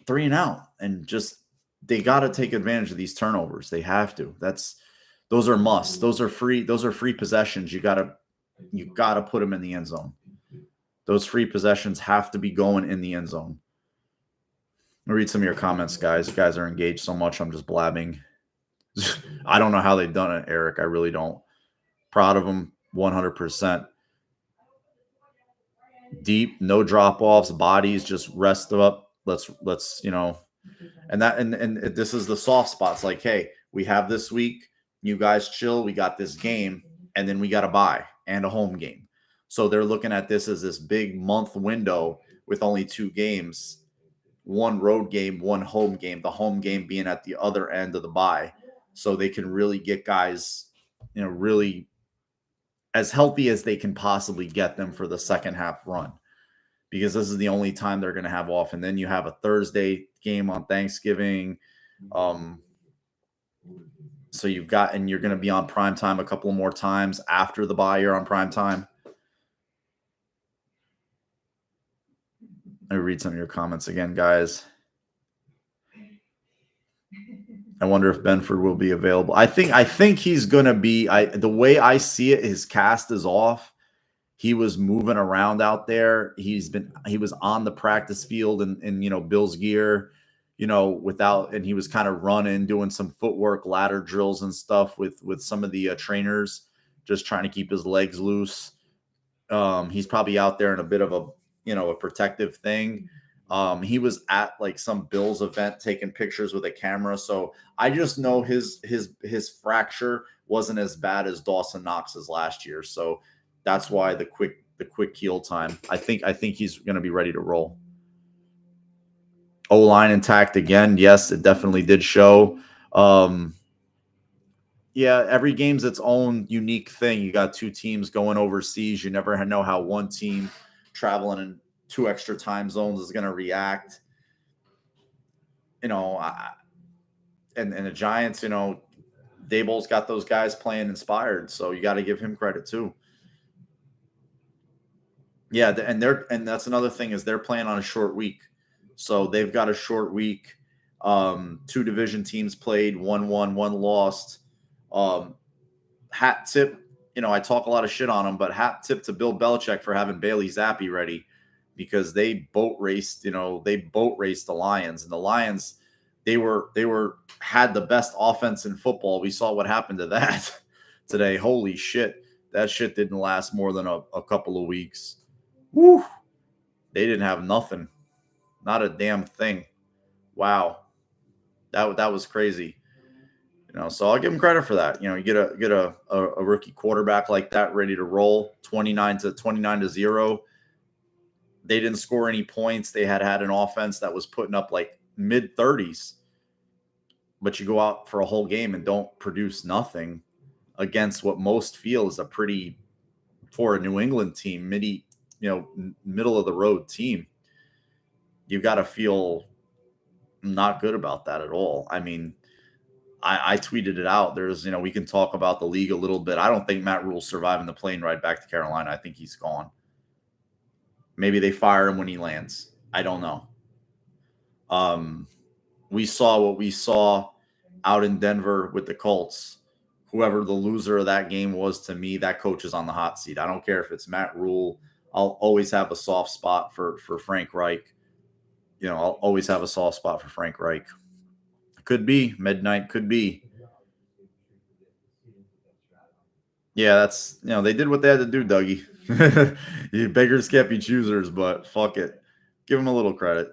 3 and out. And just they got to take advantage of these turnovers. They have to. Those are musts. Those are free possessions. You gotta put them in the end zone. Those free possessions have to be going in the end zone. Let me read some of your comments, guys. You guys are engaged so much. I'm just blabbing. I don't know how they've done it, Eric. I really don't. Proud of them 100%. Deep, no drop-offs, bodies just rest up. Let's and this is the soft spots. Like, hey, we have this week. You guys chill. We got this game, and then we got a bye and a home game. So they're looking at this as this big month window with only 2 games, 1 road game, 1 home game, the home game being at the other end of the bye. So they can really get guys, really as healthy as they can possibly get them for the second half run, because this is the only time they're going to have off. And then you have a Thursday game on Thanksgiving. So you're going to be on prime time a couple more times after the bye. You're on prime time. Let me read some of your comments again, guys. I wonder if Benford will be available. I think he's going to be. The way I see it, his cast is off. He was moving around out there. He was on the practice field in Bill's gear, and he was kind of running, doing some footwork, ladder drills and stuff with some of the trainers, just trying to keep his legs loose. He's probably out there in a bit of a protective thing. He was at like some Bills event taking pictures with a camera. So I just know his fracture wasn't as bad as Dawson Knox's last year. So that's why the quick heal time. I think he's going to be ready to roll. O-line intact again. Yes, it definitely did show. Yeah, every game's its own unique thing. You got 2 teams going overseas. You never know how one team traveling in 2 extra time zones is going to react. And the Giants, Daboll's got those guys playing inspired, so you got to give him credit too. Yeah, and that's another thing is they're playing on a short week, so they've got a short week. 2 division teams played, 1 won, 1 lost. Hat tip, I talk a lot of shit on him, but hat tip to Bill Belichick for having Bailey Zappi ready, because they boat raced the Lions, and the Lions, they had the best offense in football. We saw what happened to that today. Holy shit. That shit didn't last more than a couple of weeks. Woo. They didn't have nothing. Not a damn thing. Wow. That was crazy. So I'll give him credit for that. You get a rookie quarterback like that ready to roll, 29-0. They didn't score any points. They had an offense that was putting up like mid-30s. But you go out for a whole game and don't produce nothing against what most feel is a pretty, for a New England team, middle of the road team. You got to feel not good about that at all. I mean, I tweeted it out. There's, we can talk about the league a little bit. I don't think Matt Rule's surviving the plane ride back to Carolina. I think he's gone. Maybe they fire him when he lands. I don't know. We saw what we saw out in Denver with the Colts. Whoever the loser of that game was, to me, that coach is on the hot seat. I don't care if it's Matt Rule. I'll always have a soft spot for Frank Reich. I'll always have a soft spot for Frank Reich. Could be midnight. Could be. Yeah, that's they did what they had to do, Dougie. You beggars can't be choosers, but fuck it. Give him a little credit.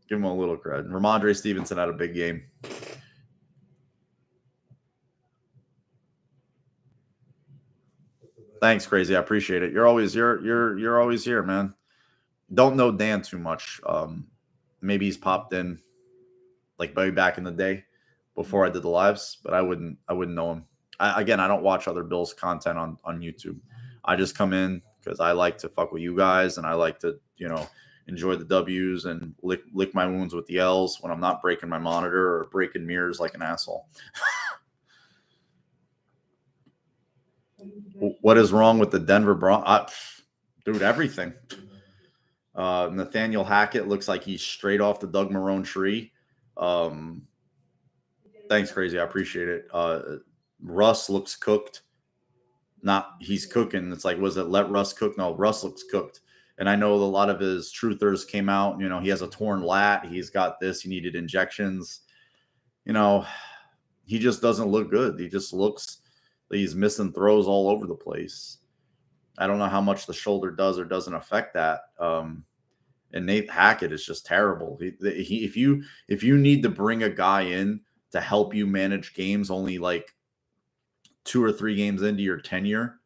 Give him a little credit. Ramondre Stevenson had a big game. Thanks, Crazy. I appreciate it. You're always here, man. Don't know Dan too much. Maybe he's popped in like way back in the day before I did the lives, but I wouldn't know him. I don't watch other Bills content on YouTube. I just come in because I like to fuck with you guys, and I like to, enjoy the W's and lick my wounds with the L's when I'm not breaking my monitor or breaking mirrors like an asshole. What is wrong with the Denver Broncos? Dude, everything. Nathaniel Hackett looks like he's straight off the Doug Marrone tree. Thanks, Crazy. I appreciate it. Russ looks cooked. Not he's cooking. It's like, was it let Russ cook? No, Russ looks cooked. And I know a lot of his truthers came out. You know, he has a torn lat. He's got this. He needed injections. You know, he just doesn't look good. He just looks like he's missing throws all over the place. I don't know how much the shoulder does or doesn't affect that. And Nate Hackett is just terrible. If you need to bring a guy in to help you manage games only like 2 or 3 games into your tenure,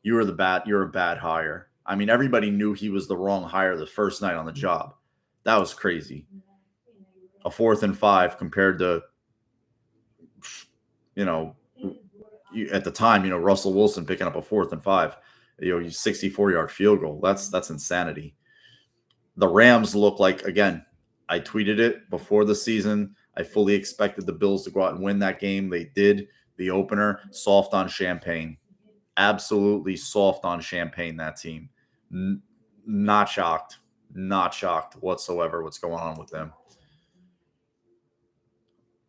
you're a bad hire. I mean, everybody knew he was the wrong hire the first night on the job. That was crazy. A 4th and 5 compared to, you know, at the time, you know, Russell Wilson picking up a 4th and 5, you know, 64-yard field goal. That's insanity. The Rams look like, again, I tweeted it before the season. I fully expected the Bills to go out and win that game. They did. The opener, soft on champagne. Absolutely soft on champagne, that team. Not shocked. Not shocked whatsoever what's going on with them.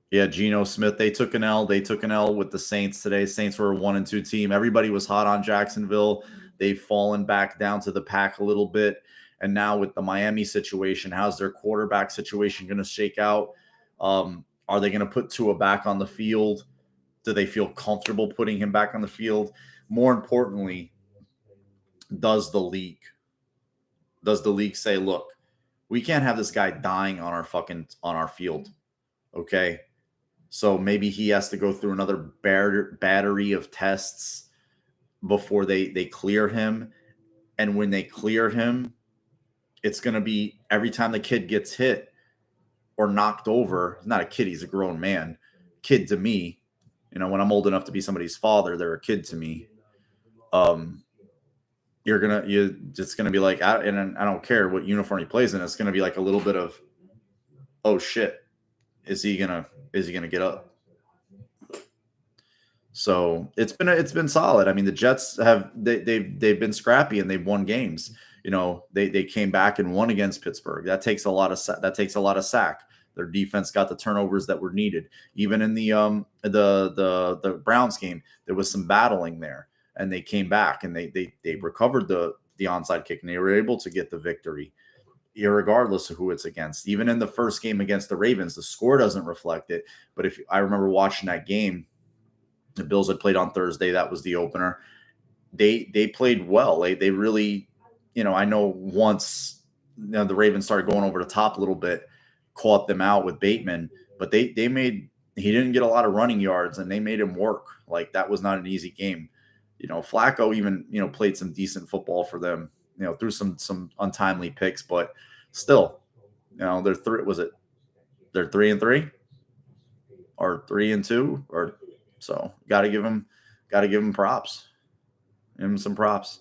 Yeah, Geno Smith, they took an L. They took an L with the Saints today. Saints were a 1-2 team. Everybody was hot on Jacksonville. They've fallen back down to the pack a little bit. And now with the Miami situation, how's their quarterback situation going to shake out? Are they going to put Tua back on the field? Do they feel comfortable putting him back on the field? More importantly, does the league say, look, we can't have this guy dying on our field? Okay. So maybe he has to go through another battery of tests before they clear him. And when they clear him, it's going to be every time the kid gets hit or knocked over. He's not a kid. He's a grown man. Kid to me. You know, when I'm old enough to be somebody's father, they're a kid to me. It's gonna be like, and I don't care what uniform he plays in. It's gonna be like a little bit of, oh shit, is he gonna get up? So it's been solid. I mean, the Jets they've been scrappy and they've won games. You know, they came back and won against Pittsburgh. That takes a lot of sack. Their defense got the turnovers that were needed. Even in the Browns game, there was some battling there, and they came back and they recovered the onside kick, and they were able to get the victory, irregardless of who it's against. Even in the first game against the Ravens, the score doesn't reflect it. But if I remember watching that game, the Bills had played on Thursday. That was the opener. They played well. They really, you know, I know once the Ravens started going over the top a little bit, caught them out with Bateman, but he didn't get a lot of running yards and they made him work. Like, that was not an easy game. You know, Flacco even, you know, played some decent football for them, you know, through some untimely picks, but still, you know, they're 3-3 or 3-2, or so got to give them props. Give them some props.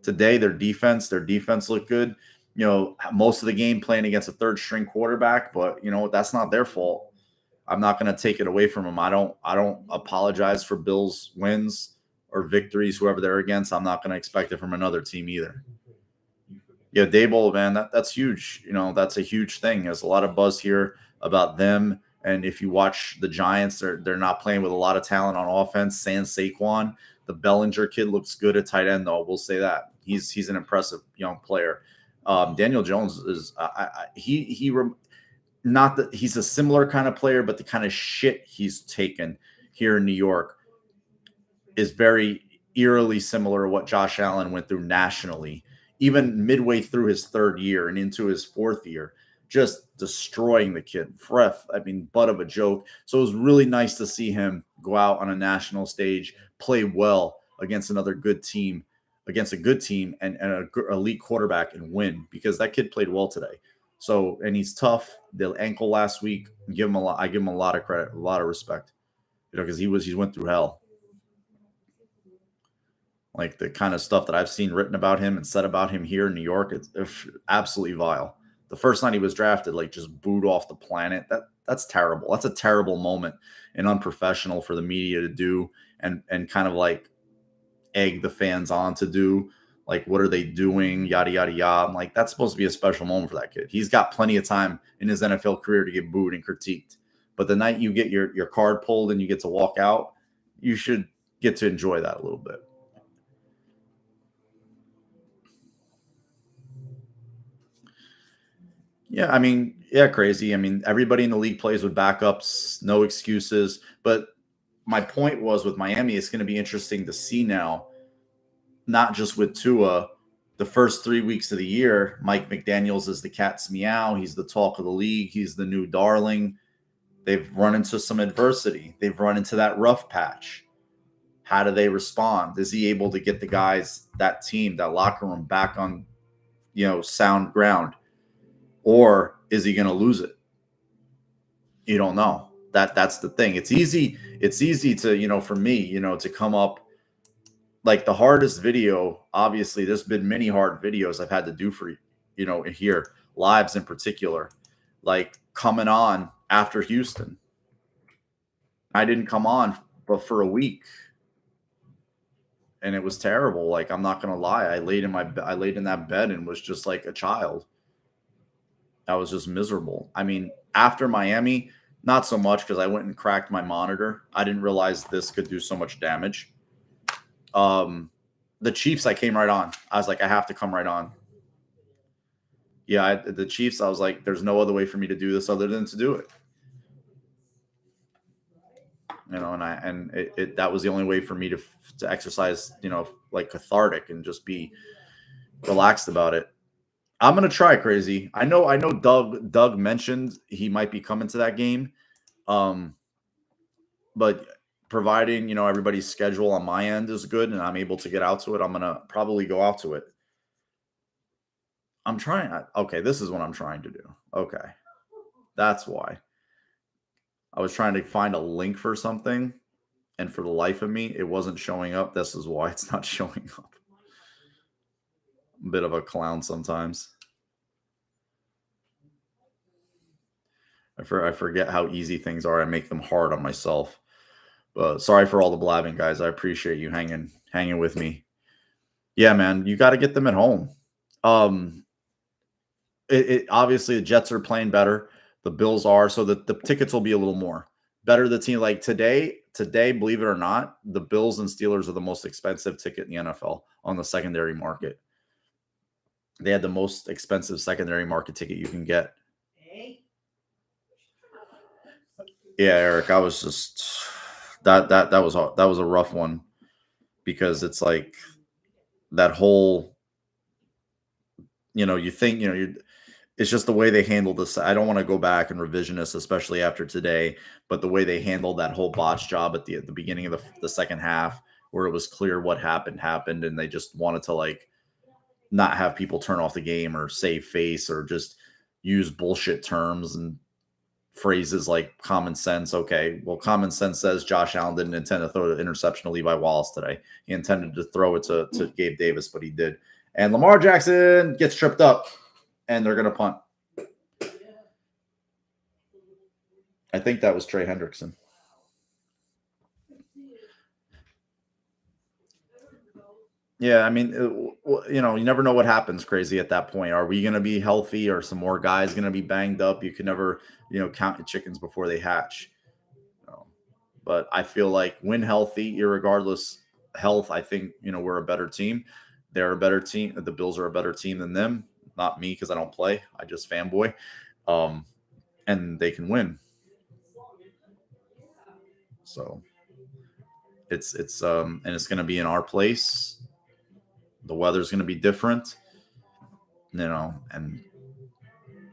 Today, their defense looked good. You know, most of the game playing against a third string quarterback, but you know, that's not their fault. I'm not going to take it away from them. I don't apologize for Bills wins or victories, whoever they're against. I'm not going to expect it from another team either. Yeah, Daboll, man, that's huge. You know, that's a huge thing. There's a lot of buzz here about them. And if you watch the Giants, they're not playing with a lot of talent on offense. Sans Saquon, the Bellinger kid looks good at tight end, though. We'll say that he's an impressive young player. Daniel Jones is not that he's a similar kind of player, but the kind of shit he's taken here in New York is very eerily similar to what Josh Allen went through nationally, even midway through his 3rd year and into his 4th year, just destroying the kid. I mean, butt of a joke. So it was really nice to see him go out on a national stage, play well against another good team, against a good team and an elite quarterback, and win, because that kid played well today. So, and he's tough. The ankle last week, I give him a lot of credit, a lot of respect, you know, because he went through hell. Like, the kind of stuff that I've seen written about him and said about him here in New York, it's absolutely vile. The first night he was drafted, like, just booed off the planet. That's terrible. That's a terrible moment and unprofessional for the media to do, and kind of like egg the fans on to do. Like, what are they doing? Yada, yada, yada. I'm like, that's supposed to be a special moment for that kid. He's got plenty of time in his NFL career to get booed and critiqued. But the night you get your card pulled and you get to walk out, you should get to enjoy that a little bit. Yeah, I mean, yeah, crazy. I mean, everybody in the league plays with backups, no excuses. But my point was with Miami, it's going to be interesting to see now, not just with Tua, the first 3 weeks of the year. Mike McDaniels is the cat's meow. He's the talk of the league. He's the new darling. They've run into some adversity. They've run into that rough patch. How do they respond? Is he able to get the guys, that team, that locker room back on, sound ground? Or is he going to lose it? You don't know. That's the thing. It's easy to, for me, to come up, like the hardest video. Obviously, there's been many hard videos I've had to do for, here, lives in particular, like coming on after Houston. I didn't come on but for a week, and it was terrible. Like, I'm not gonna lie, I laid in that bed and was just like a child. I was just miserable. I mean, after Miami, not so much, because I went and cracked my monitor. I didn't realize this could do so much damage. The Chiefs, I came right on. I was like, I have to come right on. Yeah, the Chiefs, I was like, there's no other way for me to do this other than to do it. And that was the only way for me to exercise, like cathartic and just be relaxed about it. I'm gonna try, crazy. I know Doug mentioned he might be coming to that game. But providing, everybody's schedule on my end is good and I'm able to get out to it, I'm gonna probably go out to it. I'm trying. Okay, this is what I'm trying to do. Okay, that's why. I was trying to find a link for something, and for the life of me, it wasn't showing up. This is why it's not showing up. A bit of a clown sometimes. I forget how easy things are. I make them hard on myself. But sorry for all the blabbing, guys. I appreciate you hanging with me. Yeah, man, you got to get them at home. Obviously the Jets are playing better. The Bills are, so the tickets will be a little more better. The team, like today, believe it or not, the Bills and Steelers are the most expensive ticket in the NFL on the secondary market. They had the most expensive secondary market ticket you can get. Yeah, Eric, I was just that was a rough one, because it's like that whole, you think, it's just the way they handled this. I don't want to go back and revisionist, especially after today, but the way they handled that whole botch job at the beginning of the second half, where it was clear what happened, and they just wanted to like not have people turn off the game or save face or just use bullshit terms and phrases like common sense. Okay, well, common sense says Josh Allen didn't intend to throw the interception to Levi Wallace today. He intended to throw it to Gabe Davis, but he did. And Lamar Jackson gets tripped up, and they're going to punt. I think that was Trey Hendrickson. Yeah, I mean, you never know what happens, crazy, at that point. Are we going to be healthy, or some more guys going to be banged up? You can never, count your chickens before they hatch. But I feel like when healthy, irregardless health, I think, we're a better team. They're a better team. The Bills are a better team than them. Not me, because I don't play. I just fanboy. And they can win. So it's and it's going to be in our place. The weather's going to be different, and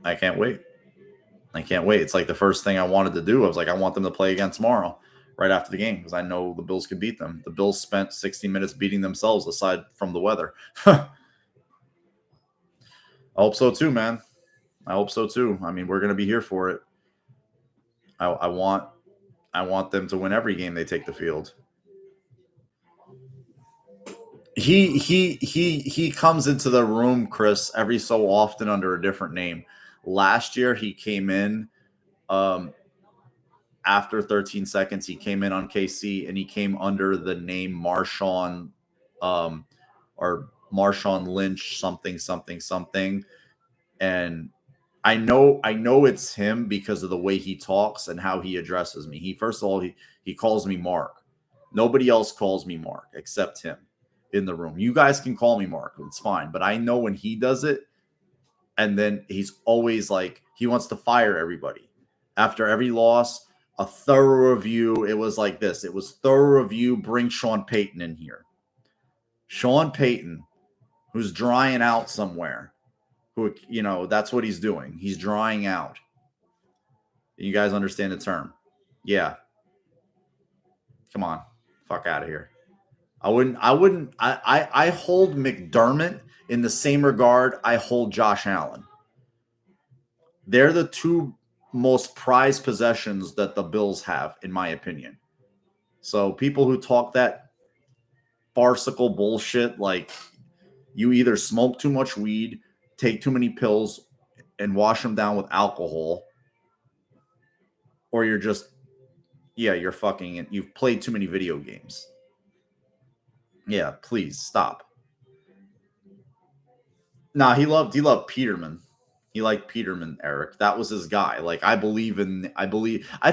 I can't wait. It's like the first thing I wanted to do. I was like, I want them to play again tomorrow, right after the game, because I know the Bills can beat them. The Bills spent 60 minutes beating themselves, aside from the weather. I hope so too, man. I hope so too. I mean, we're going to be here for it. I want them to win every game they take the field. He comes into the room, Chris, every so often under a different name. Last year he came in after 13 seconds. He came in on KC, and he came under the name Marshawn or Marshawn Lynch, something. And I know it's him because of the way he talks and how he addresses me. First of all, he calls me Mark. Nobody else calls me Mark except him in the room. You guys can call me Mark. It's fine. But I know when he does it, and then he's always like, he wants to fire everybody. After every loss, a thorough review. It was like this. It was thorough review. Bring Sean Payton in here. Sean Payton, who's drying out somewhere. Who, that's what he's doing. He's drying out. You guys understand the term? Yeah. Come on. Fuck out of here. I hold McDermott in the same regard I hold Josh Allen. They're the two most prized possessions that the Bills have, in my opinion. So people who talk that farcical bullshit, like you either smoke too much weed, take too many pills, and wash them down with alcohol, or you're just, you're fucking, and you've played too many video games. Yeah, please stop. Nah, he loved Peterman. He liked Peterman, Eric. That was his guy. Like, I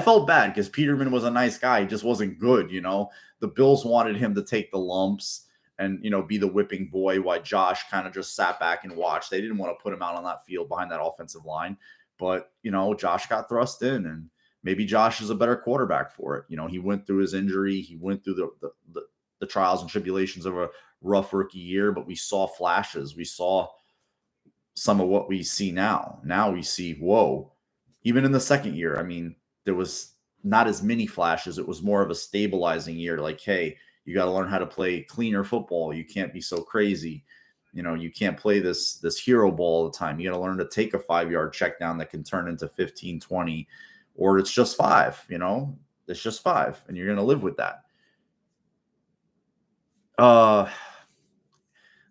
felt bad because Peterman was a nice guy. He just wasn't good, The Bills wanted him to take the lumps and, be the whipping boy while Josh kind of just sat back and watched. They didn't want to put him out on that field behind that offensive line. But, Josh got thrust in, and maybe Josh is a better quarterback for it. He went through his injury. He went through the trials and tribulations of a rough rookie year, but we saw flashes. We saw some of what we see now. Now we see, whoa, even in the second year, I mean, there was not as many flashes. It was more of a stabilizing year. Like, hey, you got to learn how to play cleaner football. You can't be so crazy. You can't play this hero ball all the time. You got to learn to take a 5-yard check down that can turn into 15, 20, or it's just 5, it's just 5, and you're going to live with that.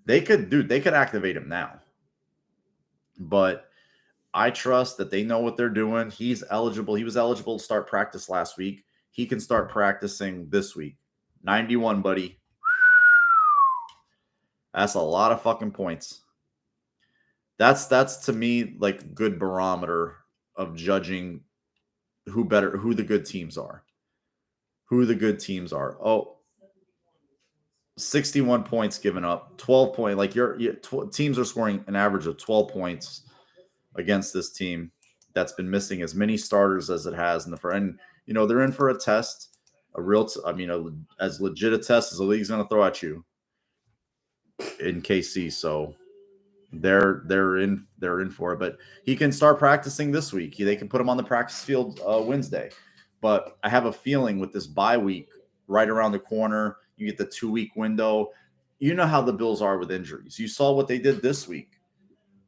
They could activate him now. But I trust that they know what they're doing. He's eligible. He was eligible to start practice last week. He can start practicing this week. 91, buddy. That's a lot of fucking points. That's to me like good barometer of judging who the good teams are. Who the good teams are. Oh, 61 points given up. 12 points. Like teams are scoring an average of 12 points against this team that's been missing as many starters as it has in the front. And, they're in for a test, as legit a test as the league's going to throw at you in KC. So they're in for it, but he can start practicing this week. They can put him on the practice field Wednesday, but I have a feeling with this bye week right around the corner, you get the 2-week window. You know how the Bills are with injuries. You saw what they did this week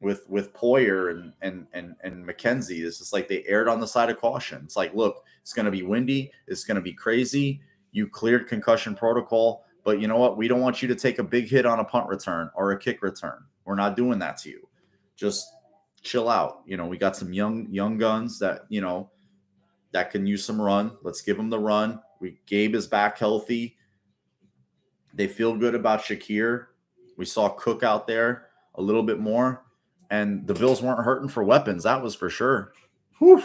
with Poyer and McKenzie. It's just like they erred on the side of caution. It's like, look, it's going to be windy. It's going to be crazy. You cleared concussion protocol, but you know what? We don't want you to take a big hit on a punt return or a kick return. We're not doing that to you. Just chill out. We got some young guns that, that can use some run. Let's give them the run. Gabe is back healthy. They feel good about Shakir. We saw Cook out there a little bit more. And the Bills weren't hurting for weapons. That was for sure. Whew.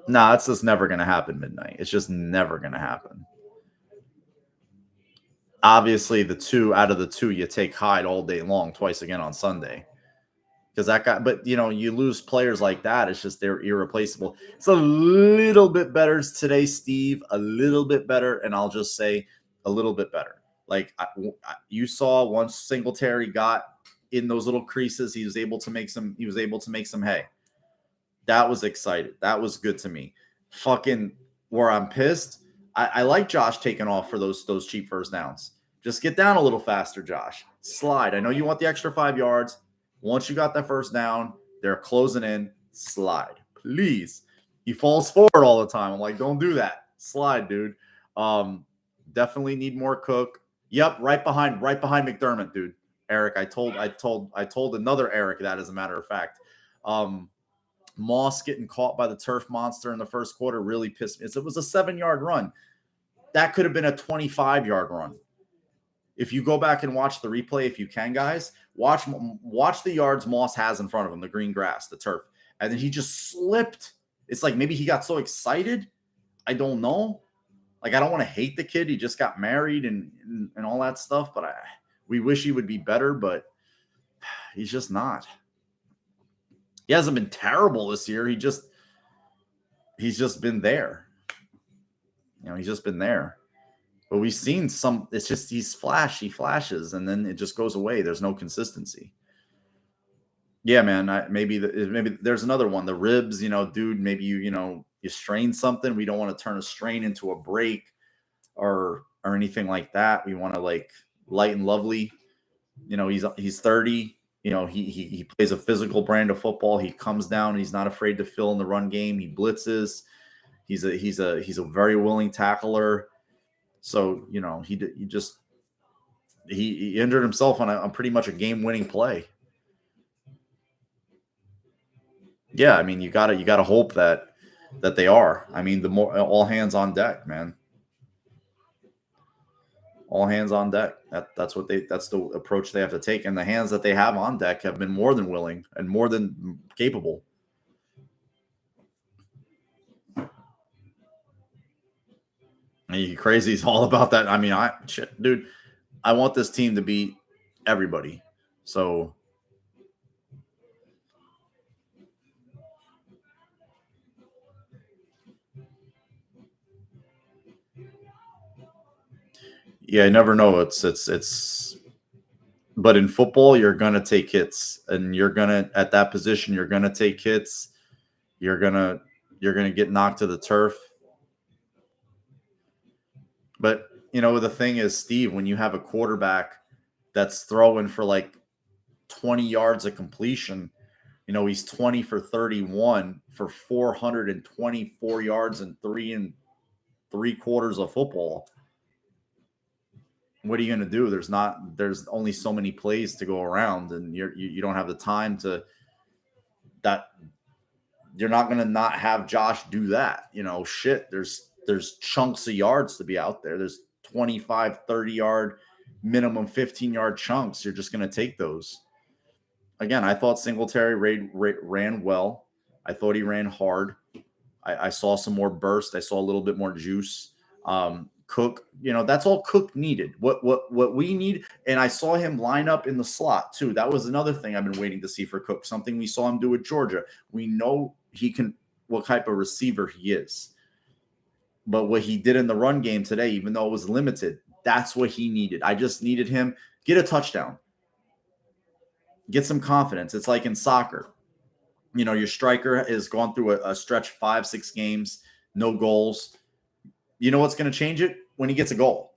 Nah, it's just never going to happen midnight. It's just never going to happen. Obviously, out of the two, you take Hyde all day long, twice again on Sunday. Because that guy, but you lose players like that. It's just they're irreplaceable. It's a little bit better today, Steve. A little bit better. And I'll just say a little bit better. Like you saw once Singletary got in those little creases, he was able to make some hay. That was exciting. That was good to me. Fucking where I'm pissed. I like Josh taking off for those cheap first downs. Just get down a little faster, Josh. Slide. I know you want the extra 5 yards. Once you got that first down, they're closing in. Slide. Please. He falls forward all the time. I'm like, don't do that. Slide, dude. Definitely need more Cook. Yep, right behind McDermott, dude. Eric, I told another Eric that, as a matter of fact. Moss getting caught by the turf monster in the first quarter really pissed me. It was a 7-yard run. that could have been a 25-yard run. If you go back and watch the replay, if you can, guys, watch the yards Moss has in front of him, the green grass, the turf. And then he just slipped. It's like maybe he got so excited. I don't know. Like, I don't want to hate the kid. He just got married and all that stuff. But we wish he would be better, but he's just not. He hasn't been terrible this year. He's just been there. He's just been there. But we've seen some, it's just he flashes, and then it just goes away. There's no consistency. Yeah, man, maybe there's another one. The ribs, dude, maybe you strain something. We don't want to turn a strain into a break or anything like that. We want to, like, light and lovely. He's 30. He plays a physical brand of football. He comes down. He's not afraid to fill in the run game. He blitzes. He's a very willing tackler. So, he injured himself on pretty much a game-winning play. Yeah, I mean, you gotta hope that they are. I mean, all hands on deck, man. All hands on deck. That's the approach they have to take. And the hands that they have on deck have been more than willing and more than capable. And you crazy is all about that. I mean, dude, I want this team to beat everybody. So yeah, I never know. But in football, you're gonna take hits, and at that position, you're gonna take hits. You're gonna get knocked to the turf. But the thing is, Steve, when you have a quarterback that's throwing for like 20 yards of completion, he's 20 for 31 for 424 yards and 3 3/4 of football. What are you going to do? There's only so many plays to go around, and you don't have the time to that. You're not going to not have Josh do that. There's chunks of yards to be out there. There's 25, 30-yard, minimum 15-yard chunks. You're just going to take those. Again, I thought Singletary ran well. I thought he ran hard. I saw some more burst. I saw a little bit more juice. Cook, that's all Cook needed. What we need, and I saw him line up in the slot too. That was another thing I've been waiting to see for Cook. Something we saw him do with Georgia. We know he can, what type of receiver he is. But what he did in the run game today, even though it was limited, that's what he needed. I just needed him get a touchdown, get some confidence. It's like in soccer. Your striker has gone through a stretch 5-6 games, no goals. You know what's going to change it? When he gets a goal.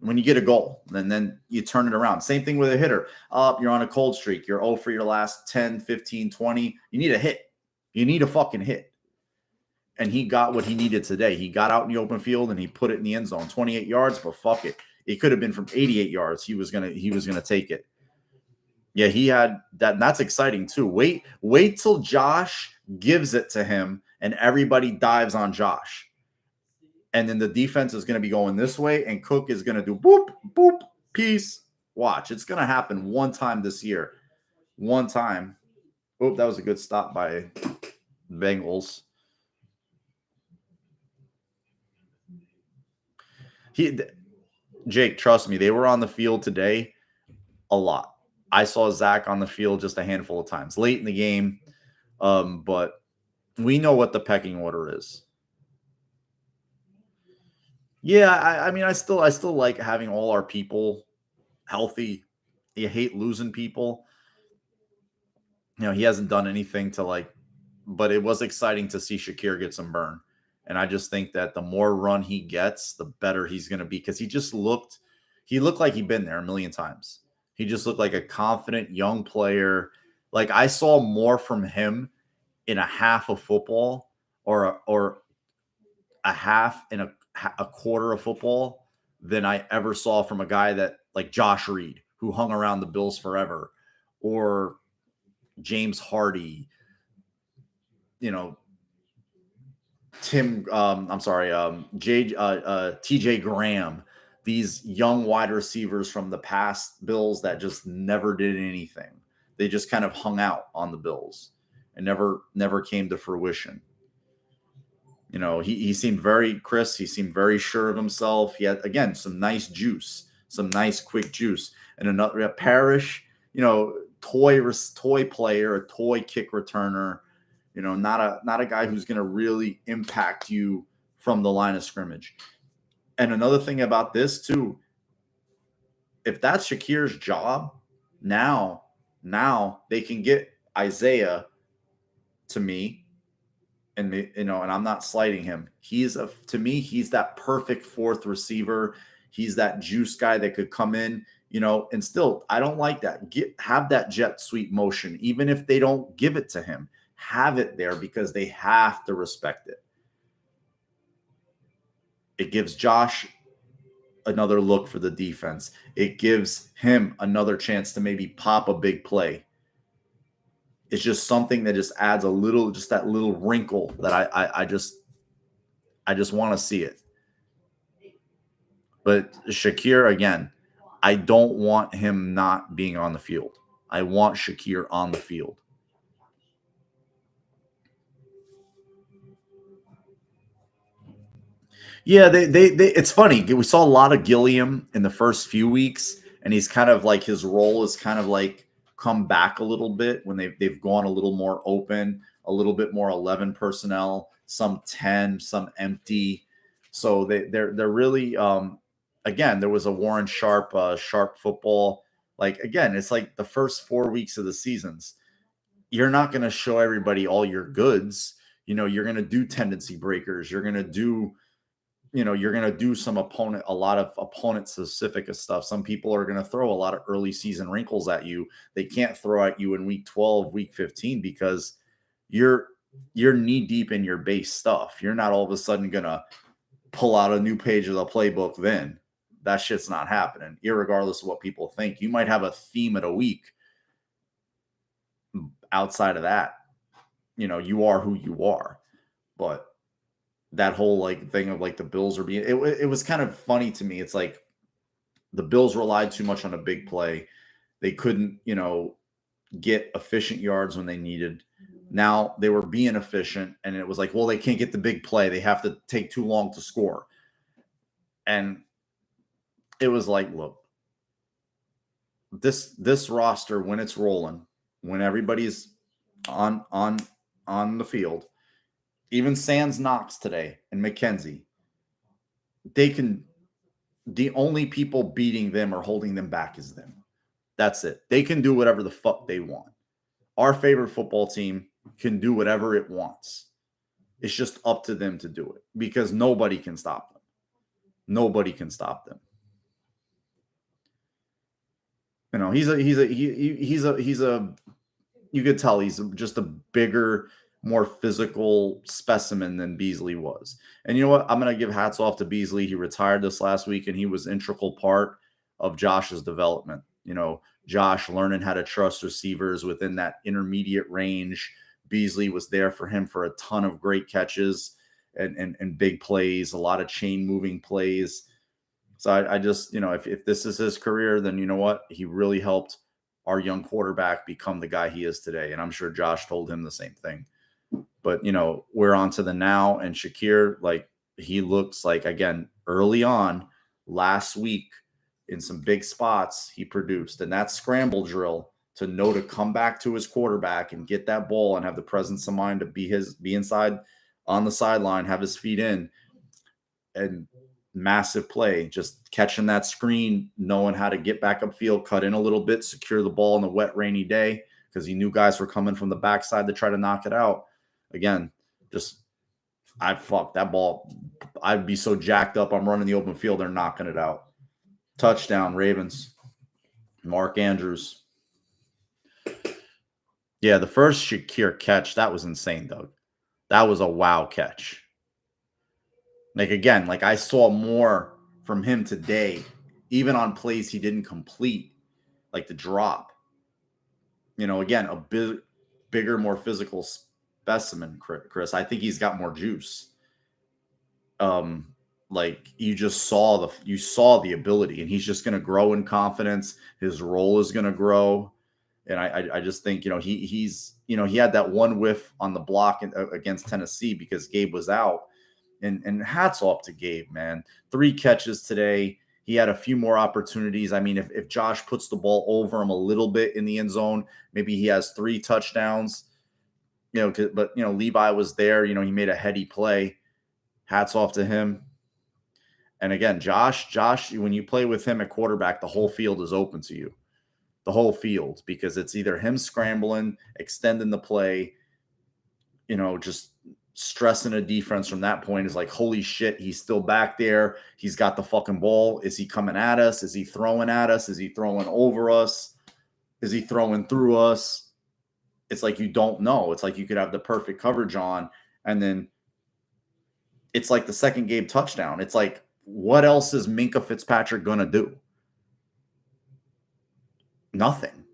When you get a goal, and then you turn it around. Same thing with a hitter. You're on a cold streak. You're 0 for your last 10, 15, 20. You need a hit. You need a fucking hit. And he got what he needed today. He got out in the open field and he put it in the end zone. 28 yards, but fuck it. It could have been from 88 yards. He was gonna take it. Yeah, he had that. And that's exciting too. Wait till Josh gives it to him and everybody dives on Josh. And then the defense is going to be going this way, and Cook is going to do boop, boop, peace. Watch. It's going to happen one time this year. One time. Oh, that was a good stop by Bengals. Jake, trust me, they were on the field today a lot. I saw Zach on the field just a handful of times late in the game, but we know what the pecking order is. Yeah, I mean, I still like having all our people healthy. You hate losing people. He hasn't done anything to but it was exciting to see Shakir get some burn. And I just think that the more run he gets, the better he's going to be, because he looked like he'd been there a million times. He just looked like a confident young player. Like, I saw more from him in a half of football or a half in a quarter of football than I ever saw from a guy that like Josh Reed, who hung around the Bills forever, or James Hardy, TJ Graham, these young wide receivers from the past Bills that just never did anything. They just kind of hung out on the Bills and never came to fruition. You know, he seemed very crisp. He seemed very sure of himself. He had, again, some nice juice, some nice quick juice. And another Parrish, you know, toy player, a toy kick returner. You know, not a guy who's going to really impact you from the line of scrimmage. And another thing about this too, if that's Shakir's job, now they can get Isaiah to me, and and I'm not slighting him. To me, he's that perfect fourth receiver. He's that juice guy that could come in, and still, I don't like that. Have that jet sweep motion, even if they don't give it to him. Have it there because they have to respect it. It gives Josh another look for the defense. It gives him another chance to maybe pop a big play. It's just something that just adds that little wrinkle that I just want to see it. But Shakir, again, I don't want him not being on the field. I want Shakir on the field. Yeah, they it's funny. We saw a lot of Gilliam in the first few weeks, and he's kind of like, his role is kind of like come back a little bit when they've gone a little more open, a little bit more 11 personnel, some 10, some empty. So they're really again, there was a Warren Sharp football. Like, again, it's like the first 4 weeks of the seasons. You're not going to show everybody all your goods. You're going to do tendency breakers. You're going to do a lot of opponent specific stuff. Some people are going to throw a lot of early season wrinkles at you. They can't throw at you in week 12, week 15, because you're knee deep in your base stuff. You're not all of a sudden going to pull out a new page of the playbook. Then that shit's not happening, irregardless of what people think. You might have a theme at a week. Outside of that, you are who you are. But that whole like thing of like the Bills are being, it was kind of funny to me. It's like the Bills relied too much on a big play. They couldn't, get efficient yards when they needed. Now they were being efficient, and it was like, well, they can't get the big play. They have to take too long to score. And it was like, look, this roster, when it's rolling, when everybody's on the field, even sans Knox today and McKenzie, the only people beating them or holding them back is them. That's it. They can do whatever the fuck they want. Our favorite football team can do whatever it wants. It's just up to them to do it, because nobody can stop them. Nobody can stop them. He's a you could tell he's just a bigger, more physical specimen than Beasley was. And you know what? I'm going to give hats off to Beasley. He retired this last week, and he was integral part of Josh's development. Josh learning how to trust receivers within that intermediate range. Beasley was there for him for a ton of great catches and big plays, a lot of chain moving plays. So I just, if this is his career, then you know what? He really helped our young quarterback become the guy he is today. And I'm sure Josh told him the same thing. But, we're on to the now, and Shakir, like, he looks like, again, early on last week in some big spots, he produced. And that scramble drill, to know to come back to his quarterback and get that ball and have the presence of mind to be inside on the sideline, have his feet in, and massive play, just catching that screen, knowing how to get back upfield, cut in a little bit, secure the ball on the wet, rainy day, because he knew guys were coming from the backside to try to knock it out. Again, that ball. I'd be so jacked up. I'm running the open field. They're knocking it out. Touchdown, Ravens. Mark Andrews. Yeah, the first Shakir catch, that was insane, Doug. That was a wow catch. Like, again, like, I saw more from him today, even on plays he didn't complete, like the drop. Again, a bigger, more physical specimen, Chris. I think he's got more juice. like you just saw the ability, and he's just going to grow in confidence. His role is going to grow. And I just think, he's, he had that one whiff on the block against Tennessee because Gabe was out. And hats off to Gabe, man. 3 catches today. He had a few more opportunities. I mean, if Josh puts the ball over him a little bit in the end zone, maybe he has 3 touchdowns. But Levi was there. He made a heady play. Hats off to him. And again, Josh, when you play with him at quarterback, the whole field is open to you. The whole field, because it's either him scrambling, extending the play, just stressing a defense from that point is like, holy shit, he's still back there. He's got the fucking ball. Is he coming at us? Is he throwing at us? Is he throwing over us? Is he throwing through us? It's like you don't know. It's like you could have the perfect coverage on, and then it's like the second game touchdown. It's like, what else is Minkah Fitzpatrick going to do? Nothing.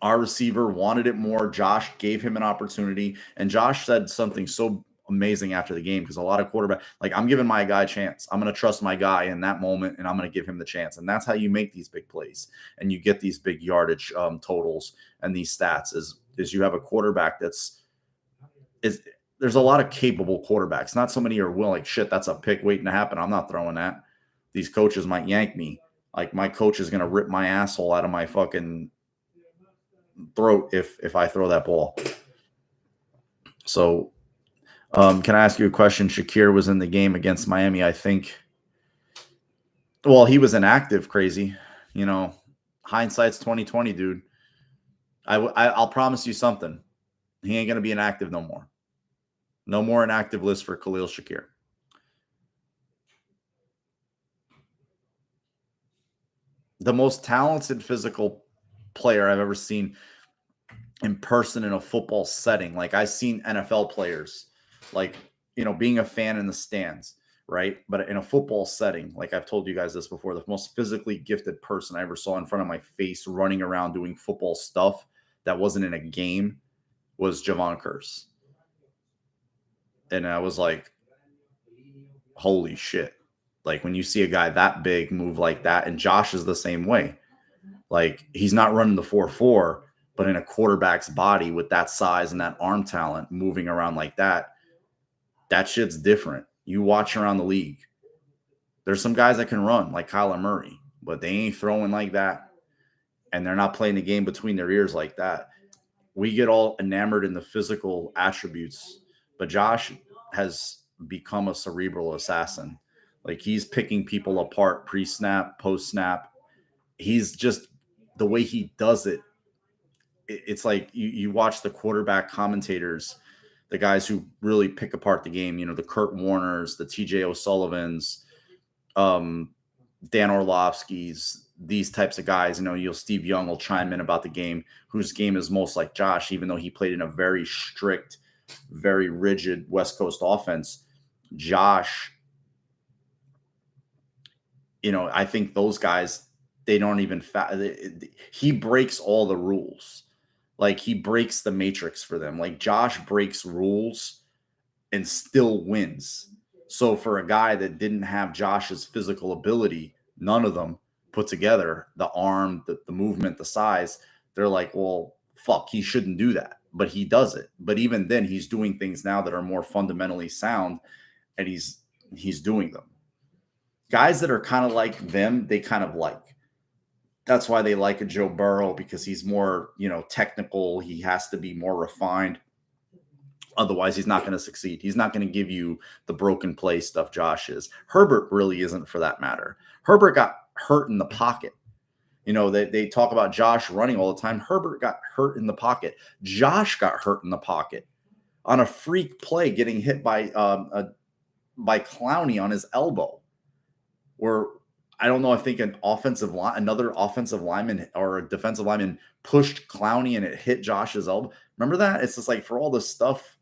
Our receiver wanted it more. Josh gave him an opportunity. And Josh said something so amazing after the game, because a lot of quarterback, like, I'm giving my guy a chance. I'm going to trust my guy in that moment, and I'm going to give him the chance. And that's how you make these big plays. And you get these big yardage totals and these stats is you have a quarterback there's a lot of capable quarterbacks. Not so many are willing, like, shit, that's a pick waiting to happen. I'm not throwing that. These coaches might yank me. Like, my coach is going to rip my asshole out of my fucking throat if I throw that ball. So, can I ask you a question? Shakir was in the game against Miami, I think. Well, he was inactive, crazy. Hindsight's 2020, dude. I'll promise you something. He ain't going to be inactive no more. No more inactive list for Khalil Shakir. The most talented physical player I've ever seen in person in a football setting. Like, I've seen NFL players, like, being a fan in the stands, right? But in a football setting, like I've told you guys this before, the most physically gifted person I ever saw in front of my face running around doing football stuff that wasn't in a game was Javon Curse. And I was like, holy shit. Like, when you see a guy that big move like that, and Josh is the same way. Like, he's not running the 4.4, but in a quarterback's body with that size and that arm talent moving around like that shit's different. You watch around the league. There's some guys that can run like Kyler Murray, but they ain't throwing like that. And they're not playing the game between their ears like that. We get all enamored in the physical attributes, but Josh has become a cerebral assassin. Like, he's picking people apart pre-snap, post-snap. He's just, the way he does it, it's like you watch the quarterback commentators, the guys who really pick apart the game, the Kurt Warners, the TJ O'Sullivans, Dan Orlovsky's, these types of guys. Steve Young will chime in about the game, whose game is most like Josh, even though he played in a very strict, very rigid West Coast offense. Josh, I think those guys, they don't even he breaks all the rules. Like, he breaks the matrix for them. Like, Josh breaks rules and still wins. So for a guy that didn't have Josh's physical ability, none of them put together, the arm, the movement, the size, they're like, well, fuck, he shouldn't do that. But he does it. But even then, he's doing things now that are more fundamentally sound, and he's doing them. Guys that are kind of like them, they kind of like. That's why they like a Joe Burrow, because he's more, technical. He has to be more refined. Otherwise, he's not going to succeed. He's not going to give you the broken play stuff Josh is. Herbert really isn't, for that matter. Herbert got hurt in the pocket. They talk about Josh running all the time. Herbert got hurt in the pocket. Josh got hurt in the pocket on a freak play, getting hit by Clowney on his elbow, where I don't know. I think another offensive lineman or a defensive lineman pushed Clowney and it hit Josh's elbow. Remember that? It's just like, for all the stuff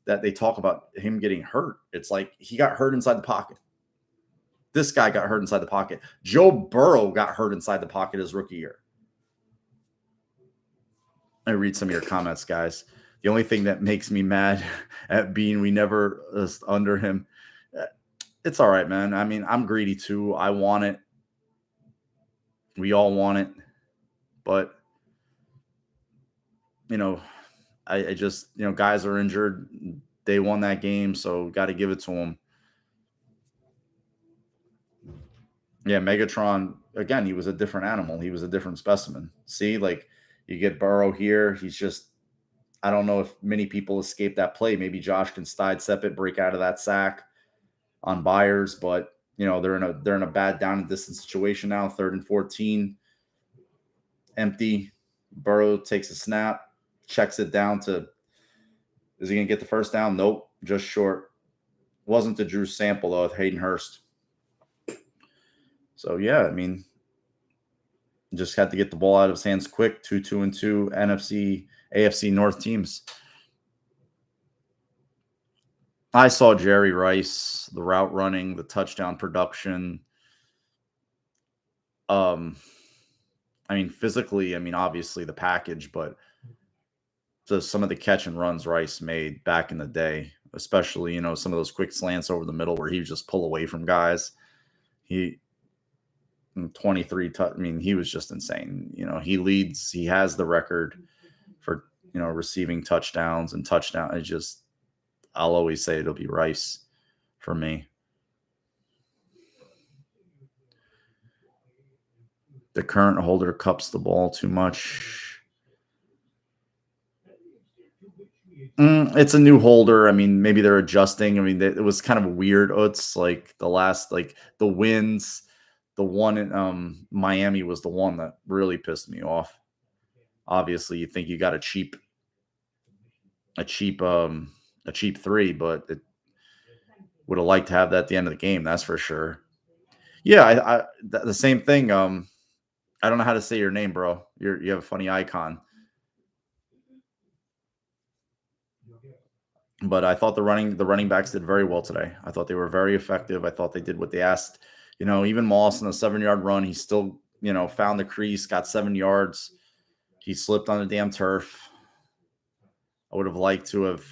that they talk about him getting hurt, it's like he got hurt inside the pocket. This guy got hurt inside the pocket. Joe Burrow got hurt inside the pocket his rookie year. I read some of your comments, guys. The only thing that makes me mad at Bean, we never under him. It's all right, man. I mean, I'm greedy too. I want it. We all want it. But, you know, I just, guys are injured. They won that game, so got to give it to them. Yeah, Megatron, again, he was a different animal. He was a different specimen. See, like you get Burrow here. He's just, I don't know if many people escape that play. Maybe Josh can sidestep it, break out of that sack on Byers, but they're in a bad down and distance situation now, 3rd and 14, empty. Burrow takes a snap, checks it down to, is he gonna get the first down? Nope, just short. Wasn't the Drew Sample though with Hayden Hurst. So yeah, I mean, just had to get the ball out of his hands quick. 2-2-2 NFC, AFC North teams. I saw Jerry Rice, the route running, the touchdown production. I mean, physically, obviously the package, but some of the catch and runs Rice made back in the day, especially, some of those quick slants over the middle where he would just pull away from guys. He 23, he was just insane. He has the record for, receiving touchdowns and touchdown. I'll always say it'll be Rice for me. The current holder cups the ball too much. It's a new holder. Maybe they're adjusting. It was kind of weird. It's like the last, like the wins. The one in Miami was the one that really pissed me off. Obviously, you think you got a cheap three, but it would have liked to have that at the end of the game. That's for sure. Yeah, the same thing. I don't know how to say your name, bro. You have a funny icon. But I thought the running backs did very well today. I thought they were very effective. I thought they did what they asked. Even Moss in a 7-yard run, he still, found the crease, got 7 yards. He slipped on the damn turf. I would have liked to have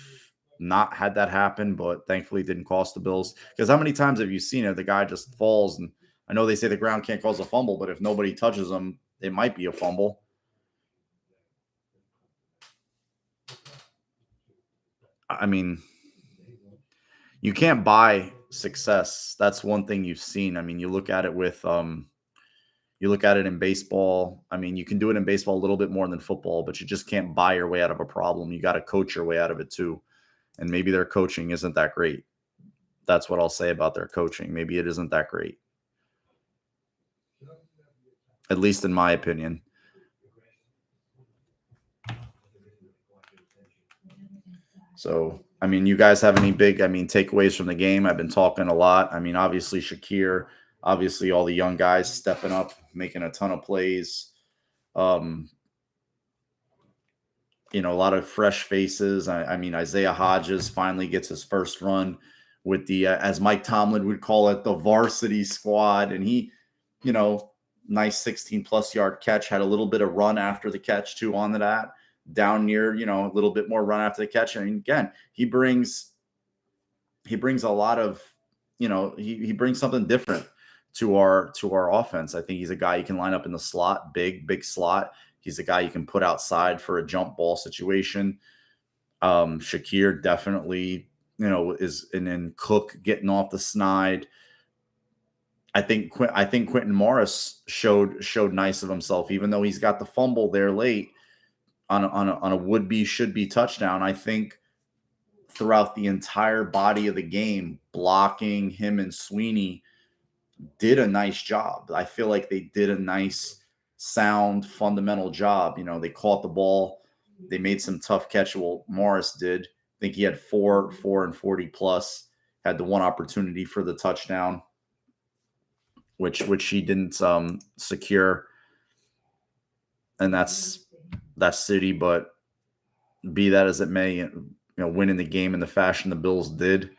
not had that happen, but thankfully it didn't cost the Bills. Because how many times have you seen it? The guy just falls, and I know they say the ground can't cause a fumble, but if nobody touches him, it might be a fumble. You can't buy success. That's one thing you've seen. You look at it in baseball. You can do it in baseball a little bit more than football, but you just can't buy your way out of a problem. You got to coach your way out of it too. And maybe their coaching isn't that great. That's what I'll say about their coaching. Maybe it isn't that great. At least in my opinion. So, you guys have any big, takeaways from the game? I've been talking a lot. Obviously Shakir, obviously all the young guys stepping up, making a ton of plays. A lot of fresh faces. Isaiah Hodges finally gets his first run with the, as Mike Tomlin would call it, the varsity squad. And he, nice 16+ yard catch, had a little bit of run after the catch too on that. Down near, a little bit more run after the catch. Again, he brings a lot of, he brings something different to our offense. I think he's a guy you can line up in the slot, big slot. He's a guy you can put outside for a jump ball situation. Shakir definitely, is, and then Cook getting off the snide. I think Quentin Morris showed nice of himself, even though he's got the fumble there late on a would-be, should-be touchdown. I think throughout the entire body of the game, blocking him and Sweeney did a nice job. I feel like they did a nice, sound, fundamental job. They caught the ball. They made some tough catch. Well, Morris did. I think he had 4 and 40 plus, had the one opportunity for the touchdown, which he didn't secure. And that's City, but be that as it may, winning the game in the fashion the Bills did,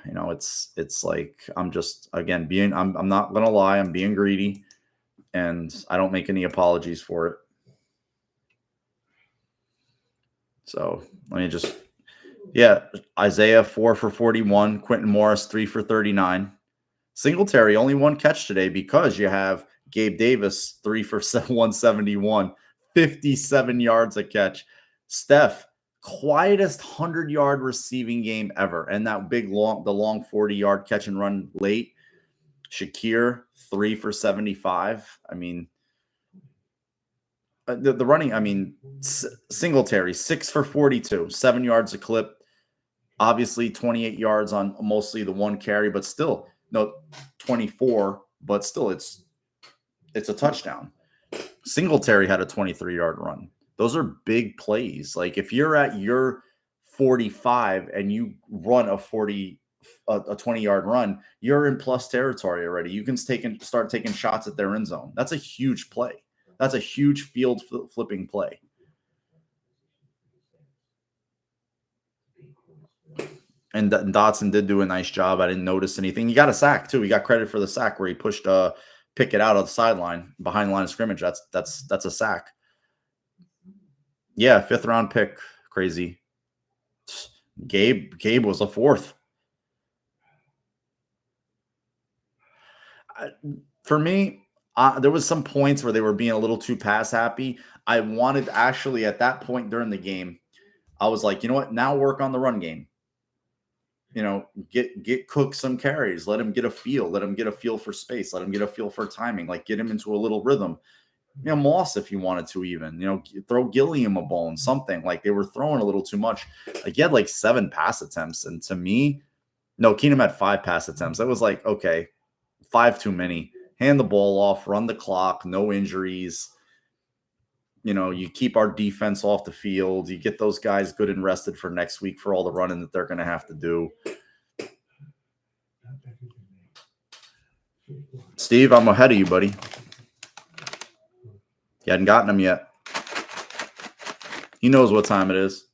it's like, I'm just, again, I'm not going to lie, I'm being greedy, and I don't make any apologies for it. So let me just Yeah, Isaiah 4 for 41, Quentin Morris 3 for 39. Singletary only one catch today because you have Gabe Davis 3 for 171, 57 yards a catch. Steph, quietest 100-yard receiving game ever, and that the long 40-yard catch and run late. Shakir 3 for 75. I mean, the running. I mean, Singletary 6 for 42, 7 yards a clip. Obviously, 28 yards on mostly the one carry, but still, no, 24, but still, it's a touchdown. Singletary had a 23-yard run. Those are big plays. Like if you're at your 45 and you run a 20-yard run, you're in plus territory already. You can start taking shots at their end zone. That's a huge play. That's a huge field flipping play. And Dotson did do a nice job. I didn't notice anything. He got a sack too. He got credit for the sack where he pushed Pickett out of the sideline behind the line of scrimmage. That's a sack. Yeah, 5th round pick. Crazy. Gabe was a 4th. For me, there was some points where they were being a little too pass happy. I wanted actually at that point during the game, I was like, you know what? Now work on the run game. You know, get Cook some carries. Let him get a feel. Let him get a feel for space. Let him get a feel for timing. Like get him into a little rhythm. You know, Moss if you wanted to even. You know, throw Gilliam a bone, something. Like they were throwing a little too much. Like he had like 7 pass attempts, and to me, no, Keenum had 5 pass attempts. That was like okay, 5 too many. Hand the ball off, run the clock, no injuries. You know, you keep our defense off the field. You get those guys good and rested for next week for all the running that they're going to have to do. Steve, I'm ahead of you, buddy. You hadn't gotten him yet. He knows what time it is.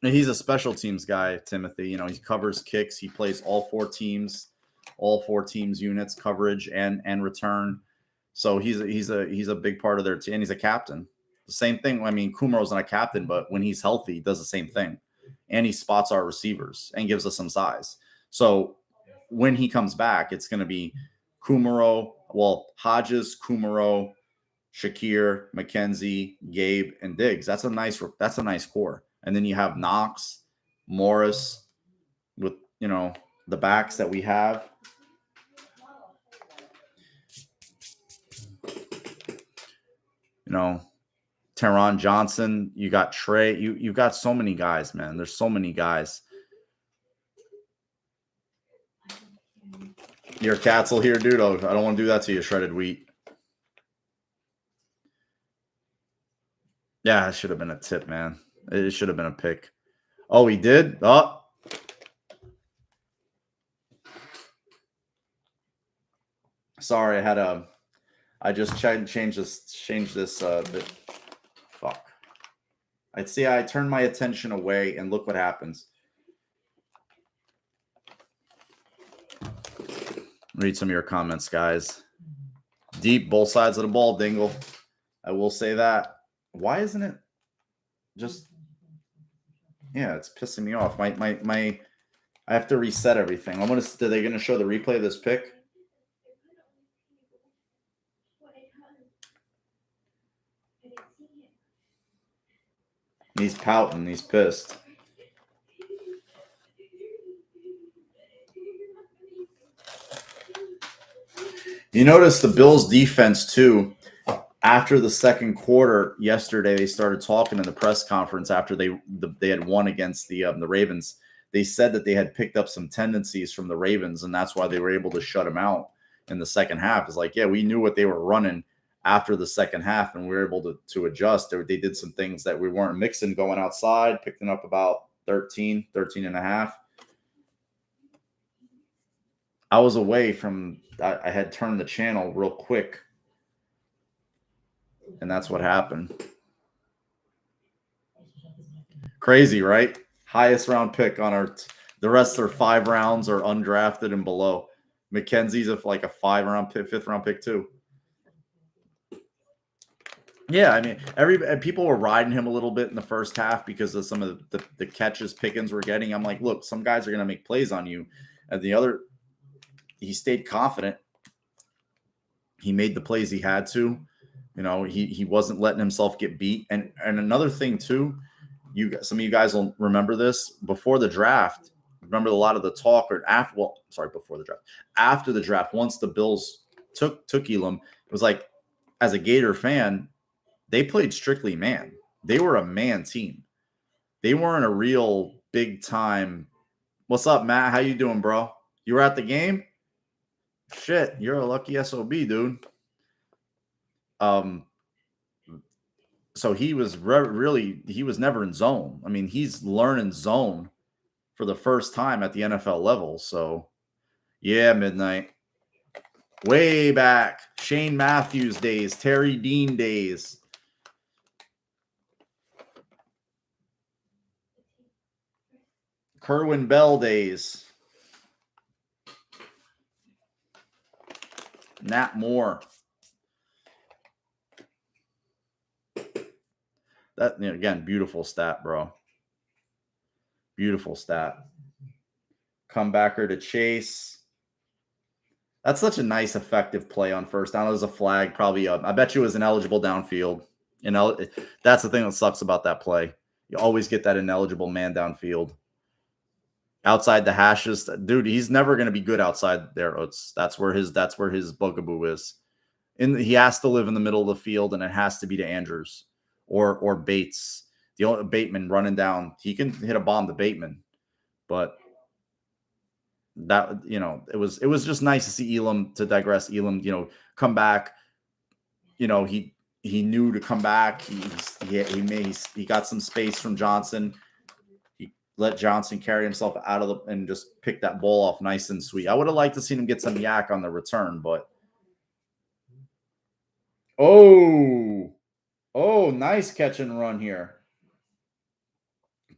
He's a special teams guy, Timothy. You know, he covers kicks. He plays all 4 teams units, coverage and return. So he's a big part of their team. And he's a captain. The same thing. I mean, Kumero's not a captain, but when he's healthy, he does the same thing. And he spots our receivers and gives us some size. So when he comes back, it's going to be Kumero, Hodges, Kumero, Shakir, McKenzie, Gabe, and Diggs. That's a nice core. And then you have Knox, Morris, with the backs that we have. Teron Johnson. You got Trey. You got so many guys, man. There's so many guys. You're a Catzel here, dude. Oh, I don't want to do that to you, shredded wheat. Yeah, it should have been a tip, man. It should have been a pick. Oh, he did? Oh. Sorry, I just changed this bit. Fuck. I turned my attention away and look what happens. Read some of your comments, guys. Deep, both sides of the ball, Dingle. I will say that. Why isn't it just... Yeah, it's pissing me off. I have to reset everything. Are they going to show the replay of this pick? He's pouting. He's pissed. You notice the Bills defense too. After the second quarter yesterday, they started talking in the press conference after they had won against the Ravens. They said that they had picked up some tendencies from the Ravens, and that's why they were able to shut them out in the second half. It's like, yeah, we knew what they were running after the second half, and we were able to adjust. They did some things that we weren't mixing, going outside, picking up about 13 and a half. I was away from – I had turned the channel real quick, and that's what happened. Crazy, right? Highest round pick on the rest are 5 rounds or undrafted and below. McKenzie's like a 5th round pick too. Yeah, I mean, people were riding him a little bit in the first half because of some of the catches Pickens were getting. I'm like, look, some guys are going to make plays on you, and the other, he stayed confident. He made the plays he had to. He wasn't letting himself get beat. And another thing too, some of you guys will remember this before the draft. Remember a lot of the talk or after. Well, sorry, before the draft. After the draft, once the Bills took Elam, it was like, as a Gator fan, they played strictly man. They were a man team. They weren't a real big time. What's up, Matt? How you doing, bro? You were at the game? Shit, you're a lucky SOB, dude. So he was he was never in zone. I mean, he's learning zone for the first time at the NFL level. So yeah, midnight. Way back. Shane Matthews days, Terry Dean days. Kerwin Bell days. Nat Moore. That, again, beautiful stat, bro. Beautiful stat. Comebacker to Chase. That's such a nice, effective play on first down. It was a flag, probably. I bet you it was ineligible downfield. That's the thing that sucks about that play. You always get that ineligible man downfield. Outside the hashes, dude, he's never going to be good outside there. That's where his bugaboo is. He has to live in the middle of the field, and it has to be to Andrews or Bates. The only Bateman running down, he can hit a bomb to Bateman, but that it was just nice to see Elam, to digress. Elam, come back. He knew to come back. He got some space from Johnson. He let Johnson carry himself out of and just pick that ball off nice and sweet. I would have liked to see him get some yak on the return, but oh, nice catch and run here.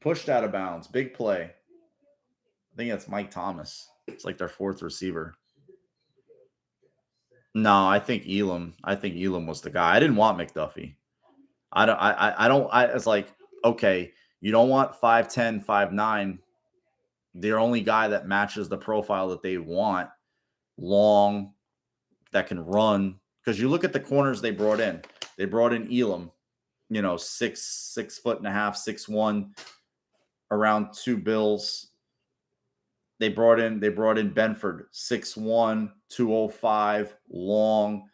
Pushed out of bounds. Big play. I think that's Mike Thomas. It's like their fourth receiver. No, I think Elam. Was the guy. I didn't want McDuffie. It's like, okay, you don't want 5'10", 5'9". The only guy that matches the profile that they want, long, that can run. Because you look at the corners they brought in. They brought in Elam, 6'1.5", 6'1", around 2 Bills. They brought in Benford, 6'1", 205, long.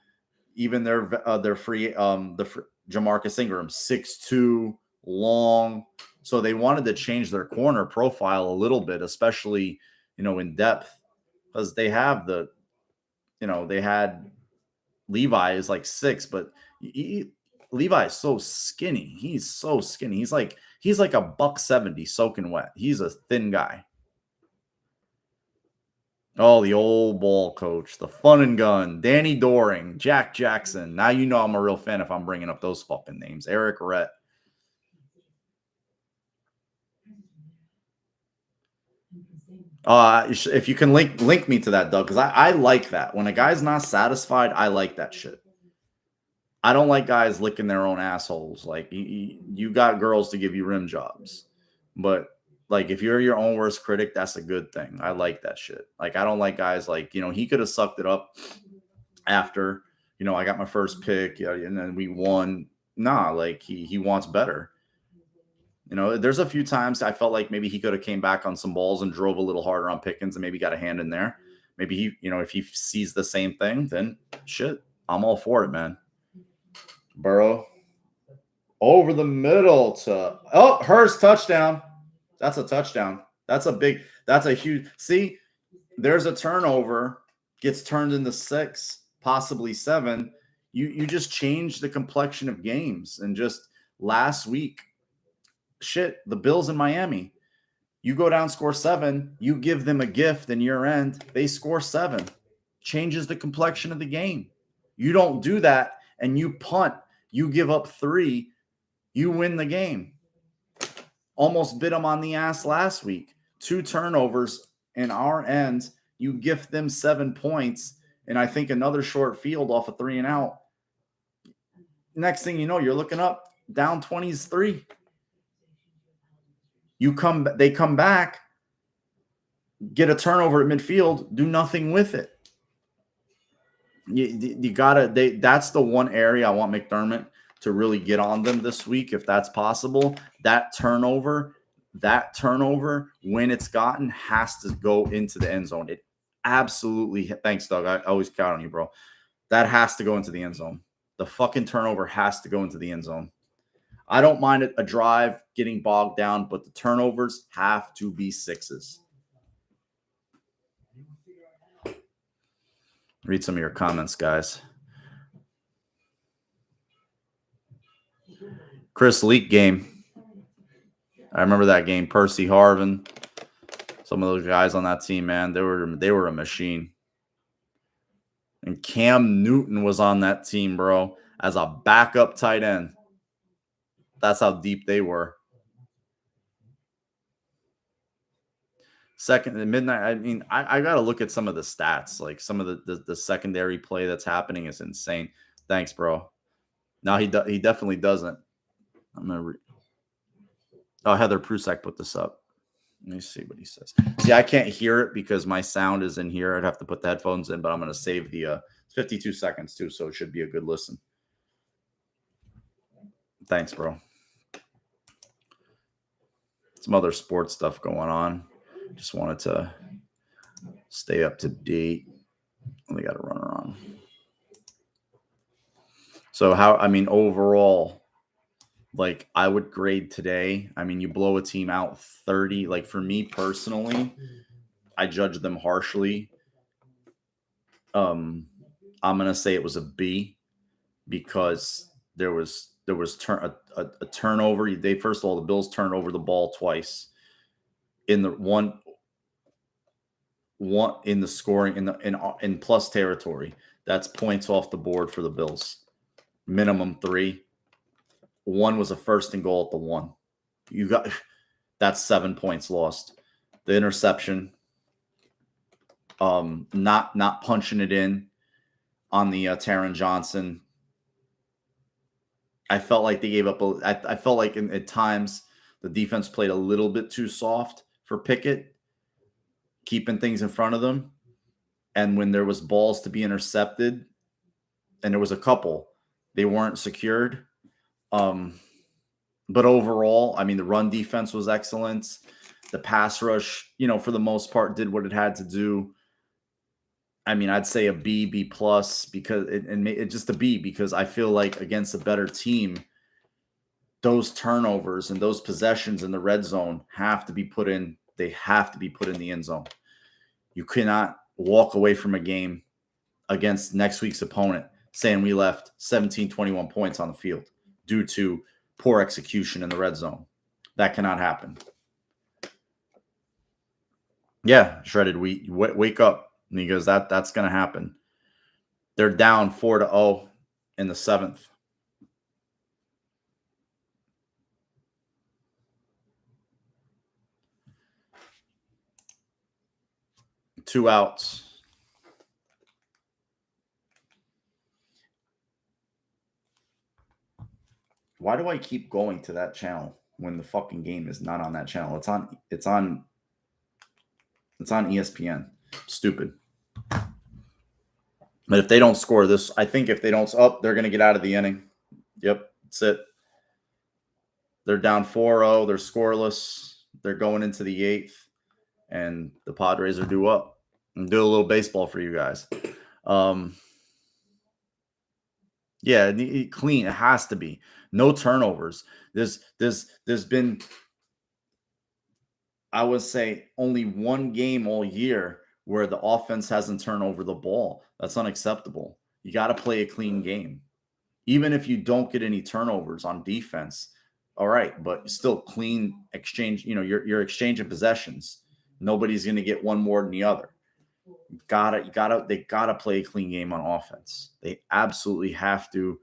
Even their free Jamarcus Ingram, 6'2", long. So they wanted to change their corner profile a little bit, especially in depth, because they have they had Levi is like 6, but Levi is so skinny. He's so skinny. He's like a $170 soaking wet. He's a thin guy. Oh, the old ball coach, the fun and gun, Danny Doring, Jack Jackson. Now you know I'm a real fan if I'm bringing up those fucking names. Eric Rhett. If you can link me to that, Doug, because I like that. When a guy's not satisfied, I like that shit. I don't like guys licking their own assholes. Like, you got girls to give you rim jobs, but like, if you're your own worst critic, that's a good thing. I like that shit. Like, I don't like guys like, he could have sucked it up after, I got my first pick, and then we won. Nah, like, he wants better. There's a few times I felt like maybe he could have came back on some balls and drove a little harder on Pickens and maybe got a hand in there. Maybe he, if he sees the same thing, then shit, I'm all for it, man. Burrow over the middle to Hurst, touchdown. That's a touchdown. That's a huge. See, there's a turnover, gets turned into 6, possibly 7. You just change the complexion of games. And just last week, shit, the Bills in Miami, you go down, score 7, you give them a gift in your end, they score 7, changes the complexion of the game. You don't do that, and you punt, you give up 3, you win the game. Almost bit them on the ass last week. 2 turnovers in our end, you gift them 7 points, and I think another short field off a 3 and out. Next thing you know, you're looking up, down 20-3. They come back, get a turnover at midfield, do nothing with it. You gotta. That's the one area I want McDermott to really get on them this week, if that's possible. That turnover, when it's gotten, has to go into the end zone. It absolutely. Thanks, Doug. I always count on you, bro. That has to go into the end zone. The fucking turnover has to go into the end zone. I don't mind a drive getting bogged down, but the turnovers have to be sixes. Read some of your comments, guys. Chris Leak game. I remember that game. Percy Harvin. Some of those guys on that team, man, they were a machine. And Cam Newton was on that team, bro, as a backup tight end. That's how deep they were. Second at midnight. I mean, I got to look at some of the stats. Like some of the secondary play that's happening is insane. Thanks, bro. No, he definitely doesn't. I'm gonna. Heather Prusak put this up. Let me see what he says. See, I can't hear it because my sound is in here. I'd have to put the headphones in, but I'm going to save the 52 seconds too, so it should be a good listen. Thanks, bro. Some other sports stuff going on. Just wanted to stay up to date. We got a runner on. So overall, like I would grade today. I mean, you blow a team out 30. Like for me personally, I judge them harshly. I'm gonna say it was a B because there was a turnover. They first of all, the Bills turned over the ball twice in the one in the scoring in plus territory. That's points off the board for the Bills. Minimum 3. One was a first and goal at the 1. That's 7 points lost. The interception, not punching it in on the Taron Johnson. I felt like they gave up. I felt like at times the defense played a little bit too soft for Pickett, keeping things in front of them. And when there was balls to be intercepted, and there was a couple, they weren't secured. But overall, I mean, the run defense was excellent. The pass rush, for the most part, did what it had to do. I mean, I'd say a B plus because it just a B because I feel like against a better team, those turnovers and those possessions in the red zone have to be put in. They have to be put in the end zone. You cannot walk away from a game against next week's opponent saying we left 17, 21 points on the field due to poor execution in the red zone. That cannot happen. Yeah, Shredded Wheat, wake up. And he goes, that's going to happen. They're down 4-0 in the 7th. Two outs. Why do I keep going to that channel when the fucking game is not on that channel? It's on ESPN. Stupid. But if they don't score this, I think if they don't they're going to get out of the inning. Yep, that's it. They're down 4-0. They're scoreless. They're going into the 8th, and the Padres are due up. And do a little baseball for you guys. Yeah, clean. It has to be. No turnovers. There's been, I would say, only one game all year where the offense hasn't turned over the ball. That's unacceptable. You got to play a clean game. Even if you don't get any turnovers on defense, all right, but still clean exchange. You're exchanging possessions. Nobody's going to get one more than the other. They gotta play a clean game on offense. They absolutely have to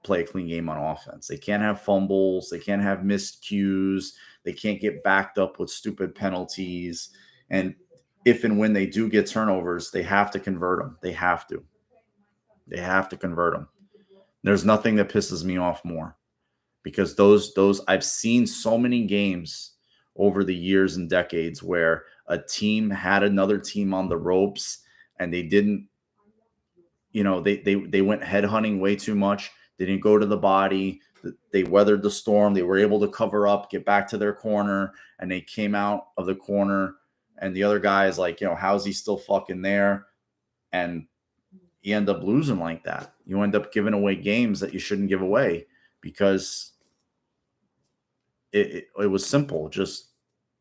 play a clean game on offense. They can't have fumbles. They can't have missed cues. They can't get backed up with stupid penalties. And if and when they do get turnovers, they have to convert them. They have to convert them. There's nothing that pisses me off more, because those I've seen so many games over the years and decades where a team had another team on the ropes and they didn't, they went head hunting way too much. They didn't go to the body. They weathered the storm. They were able to cover up, get back to their corner, and they came out of the corner. And the other guy is like, how's he still fucking there? And you end up losing like that. You end up giving away games that you shouldn't give away, because it was simple. Just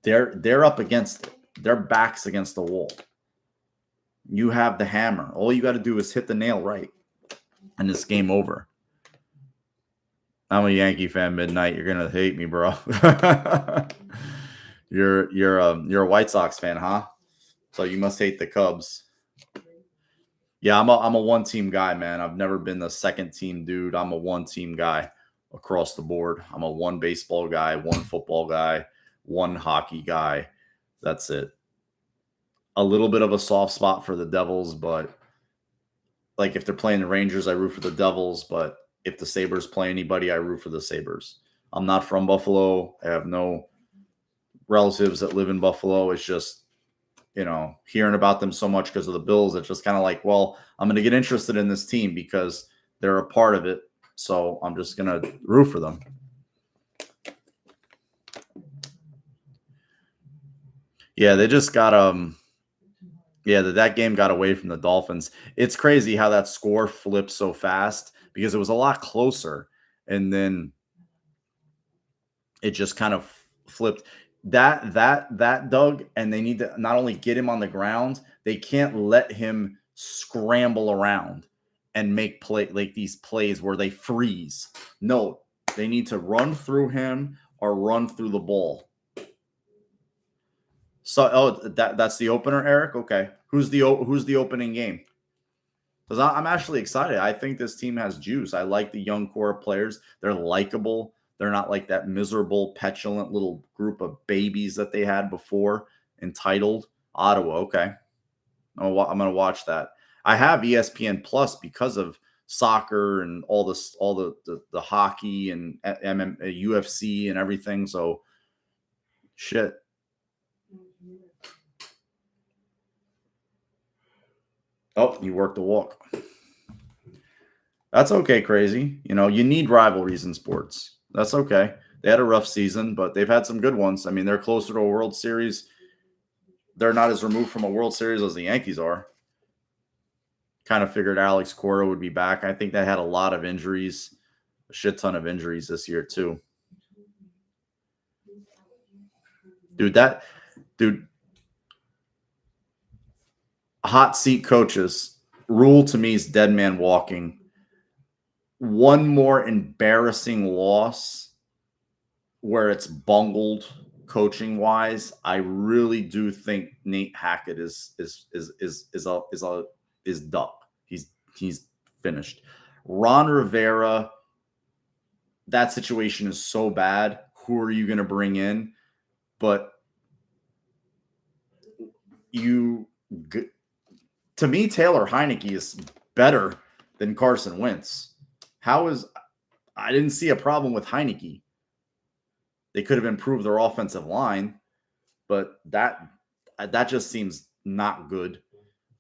they're up against it. Their back's against the wall. You have the hammer. All you got to do is hit the nail right, and it's game over. I'm a Yankee fan, midnight. You're gonna hate me, bro. You're a White Sox fan, huh? So you must hate the Cubs. Yeah, I'm a one team guy, man. I've never been the second team dude. I'm a one team guy across the board. I'm a one baseball guy, one football guy, one hockey guy. That's it. A little bit of a soft spot for the Devils, but like if they're playing the Rangers, I root for the Devils. But if the Sabres play anybody, I root for the Sabres. I'm not from Buffalo. I have no relatives that live in Buffalo. It's just, hearing about them so much because of the Bills, it's just kind of like, well, I'm going to get interested in this team because they're a part of it. So I'm just going to root for them. Yeah, they just got that game got away from the Dolphins. It's crazy how that score flipped so fast, because it was a lot closer, and then it just kind of flipped. That Doug, and they need to not only get him on the ground, they can't let him scramble around and make these plays where they freeze. No, they need to run through him or run through the ball. So, that's the opener, Eric. Okay, who's the opening game? Because I'm actually excited. I think this team has juice. I like the young core of players. They're likable. They're not like that miserable, petulant little group of babies that they had before. Entitled. Ottawa. Okay, I'm gonna watch that. I have ESPN Plus because of soccer and all the hockey and UFC and everything. So, shit. Oh, you worked the walk. That's okay, crazy. You need rivalries in sports. That's okay. They had a rough season, but they've had some good ones. I mean, they're closer to a World Series. They're not as removed from a World Series as the Yankees are. Kind of figured Alex Cora would be back. I think they had a lot of injuries, a shit ton of injuries this year too. Dude, hot seat coaches. Rule to me is dead man walking. One more embarrassing loss where it's bungled coaching wise. I really do think Nate Hackett is done. He's finished. Ron Rivera, that situation is so bad. Who are you going to bring in? But to me, Taylor Heineke is better than Carson Wentz. I didn't see a problem with Heineke. They could have improved their offensive line, but that just seems not good.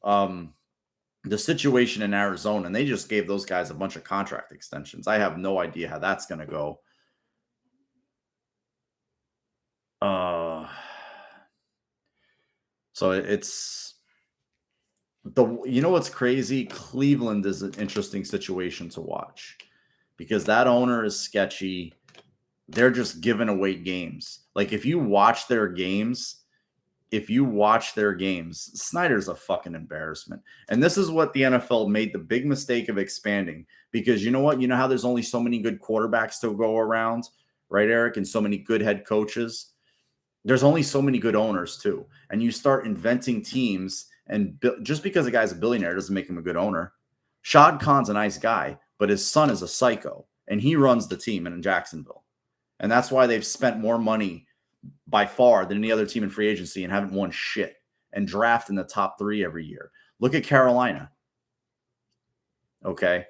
The situation in Arizona, and they just gave those guys a bunch of contract extensions. I have no idea how that's going to go. So it's what's crazy? Cleveland is an interesting situation to watch because that owner is sketchy. They're just giving away games. Like if you watch their games, Snyder's a fucking embarrassment. And this is what the NFL made the big mistake of expanding, because you know what? You know how there's only so many good quarterbacks to go around, right, Eric? And so many good head coaches. There's only so many good owners too. And you start inventing teams, and just because a guy's a billionaire doesn't make him a good owner. Shad Khan's a nice guy, but his son is a psycho, and he runs the team in Jacksonville. And that's why they've spent more money by far than any other team in free agency and haven't won shit, and draft in the top 3 every year. Look at Carolina. Okay.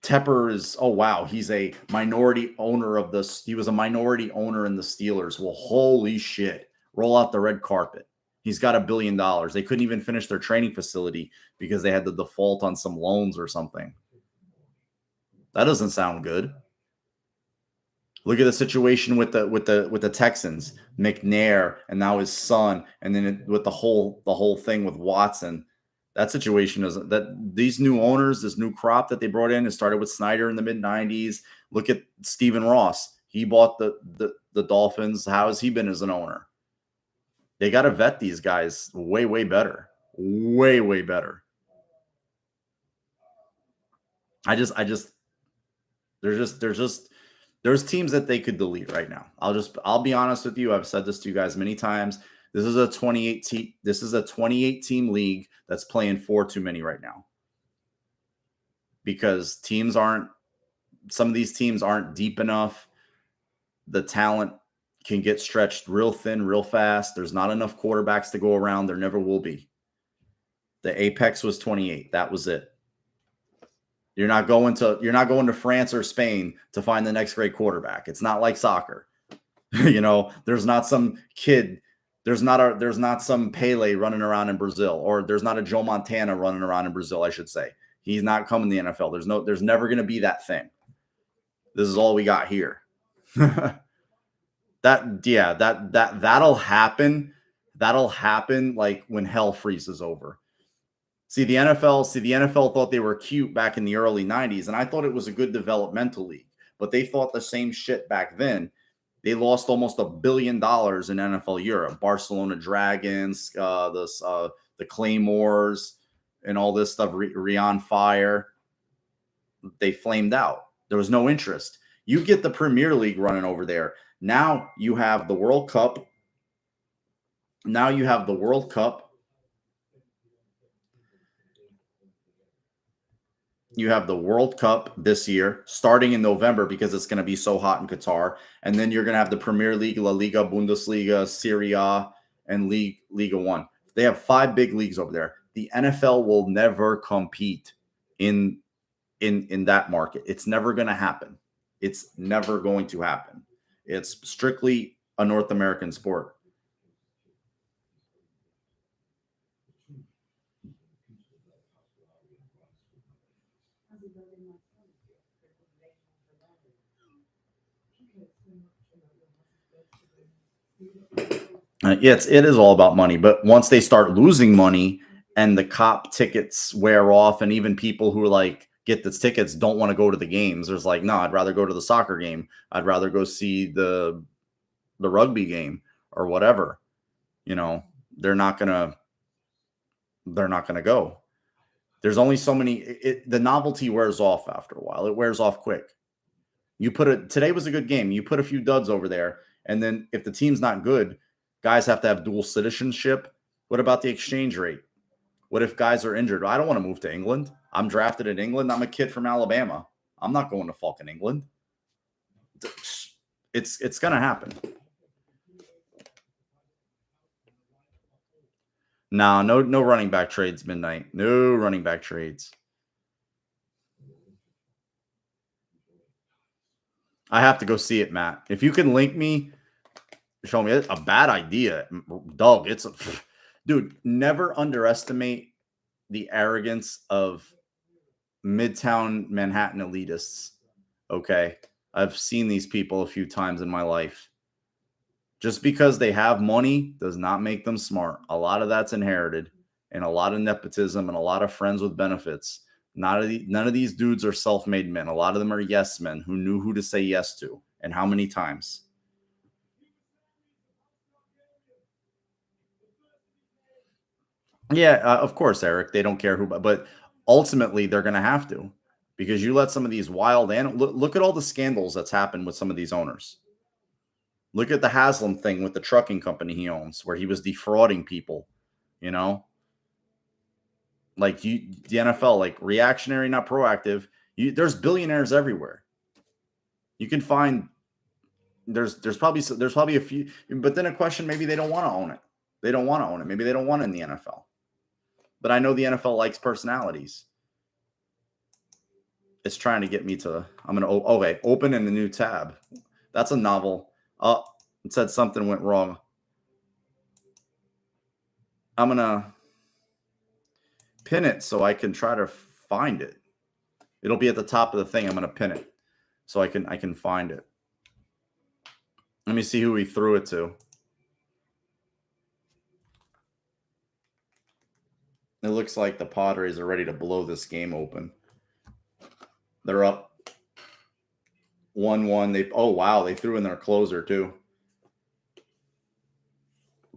Tepper is, oh wow, he's a minority owner of this. He was a minority owner in the Steelers. Well, holy shit. Roll out the red carpet. He's got $1 billion. They couldn't even finish their training facility because they had the default on some loans or something. That doesn't sound good. Look at the situation with the Texans, McNair, and now his son, and then with the whole thing with Watson. That situation is that these new owners, this new crop that they brought in, it started with Snyder in the mid-90s. Look at Stephen Ross. He bought the Dolphins. How has he been as an owner? They got to vet these guys way, way better. Way, way better. There's teams that they could delete right now. I'll be honest with you. I've said this to you guys many times. This is a 28 team league that's playing 4 too many right now. Because some of these teams aren't deep enough. The talent can get stretched real thin, real fast. There's not enough quarterbacks to go around. There never will be. The apex was 28. That was it. You're not going to France or Spain to find the next great quarterback. It's not like soccer. There's not some kid, there's not some Pele running around in Brazil, or there's not a Joe Montana running around in Brazil, I should say. He's not coming to the NFL. There's never going to be that thing. This is all we got here. That'll happen. That'll happen like when hell freezes over. See, the NFL thought they were cute back in the early 90s, and I thought it was a good developmental league. But they thought the same shit back then. They lost almost $1 billion in NFL Europe. Barcelona Dragons, the Claymores, and all this stuff, Rion Fire. They flamed out. There was no interest. You get the Premier League running over there. Now you have the World Cup. You have the World Cup this year, starting in November because it's going to be so hot in Qatar. And then you're going to have the Premier League, La Liga, Bundesliga, Serie A, and Liga 1. They have 5 big leagues over there. The NFL will never compete in that market. It's never going to happen. It's never going to happen. It's strictly a North American sport. It is all about money. But once they start losing money and the cop tickets wear off, and even people who get the tickets don't want to go to the games, there's no, I'd rather go to the soccer game. I'd rather go see the rugby game or whatever. They're not gonna go. There's only so many. The novelty wears off after a while. It wears off quick. Today was a good game. You put a few duds over there, and then if the team's not good, guys have to have dual citizenship. What about the exchange rate? What if guys are injured? I don't want to move to England. I'm drafted in England. I'm a kid from Alabama. I'm not going to fucking England. It's going to happen. No running back trades midnight. No running back trades. I have to go see it, Matt. If you can link me, show me. It's a bad idea, Doug. Dude, never underestimate the arrogance of Midtown Manhattan elitists. Okay, I've seen these people a few times in my life. Just because they have money does not make them smart. A lot of that's inherited, and a lot of nepotism, and a lot of friends with benefits. None of these dudes are self-made men. A lot of them are yes men who knew who to say yes to and how many times. Yeah, of course, Eric. They don't care who, but ultimately they're going to have to, because you let some of these wild look at all the scandals that's happened with some of these owners. Look at the Haslam thing with the trucking company he owns, where he was defrauding people. The NFL, reactionary, not proactive. There's billionaires everywhere. You can find there's probably a few, but then a question, maybe they don't want to own it. They don't want to own it. Maybe they don't want it in the NFL. But I know the NFL likes personalities. It's trying to get me to. I'm gonna. Okay, open in the new tab. That's a novel. Oh, it said something went wrong. I'm gonna pin it so I can try to find it. It'll be at the top of the thing. I'm gonna pin it so I can find it. Let me see who he threw it to. It looks like the Padres are ready to blow this game open. They're up 1-1. Oh wow, they threw in their closer too.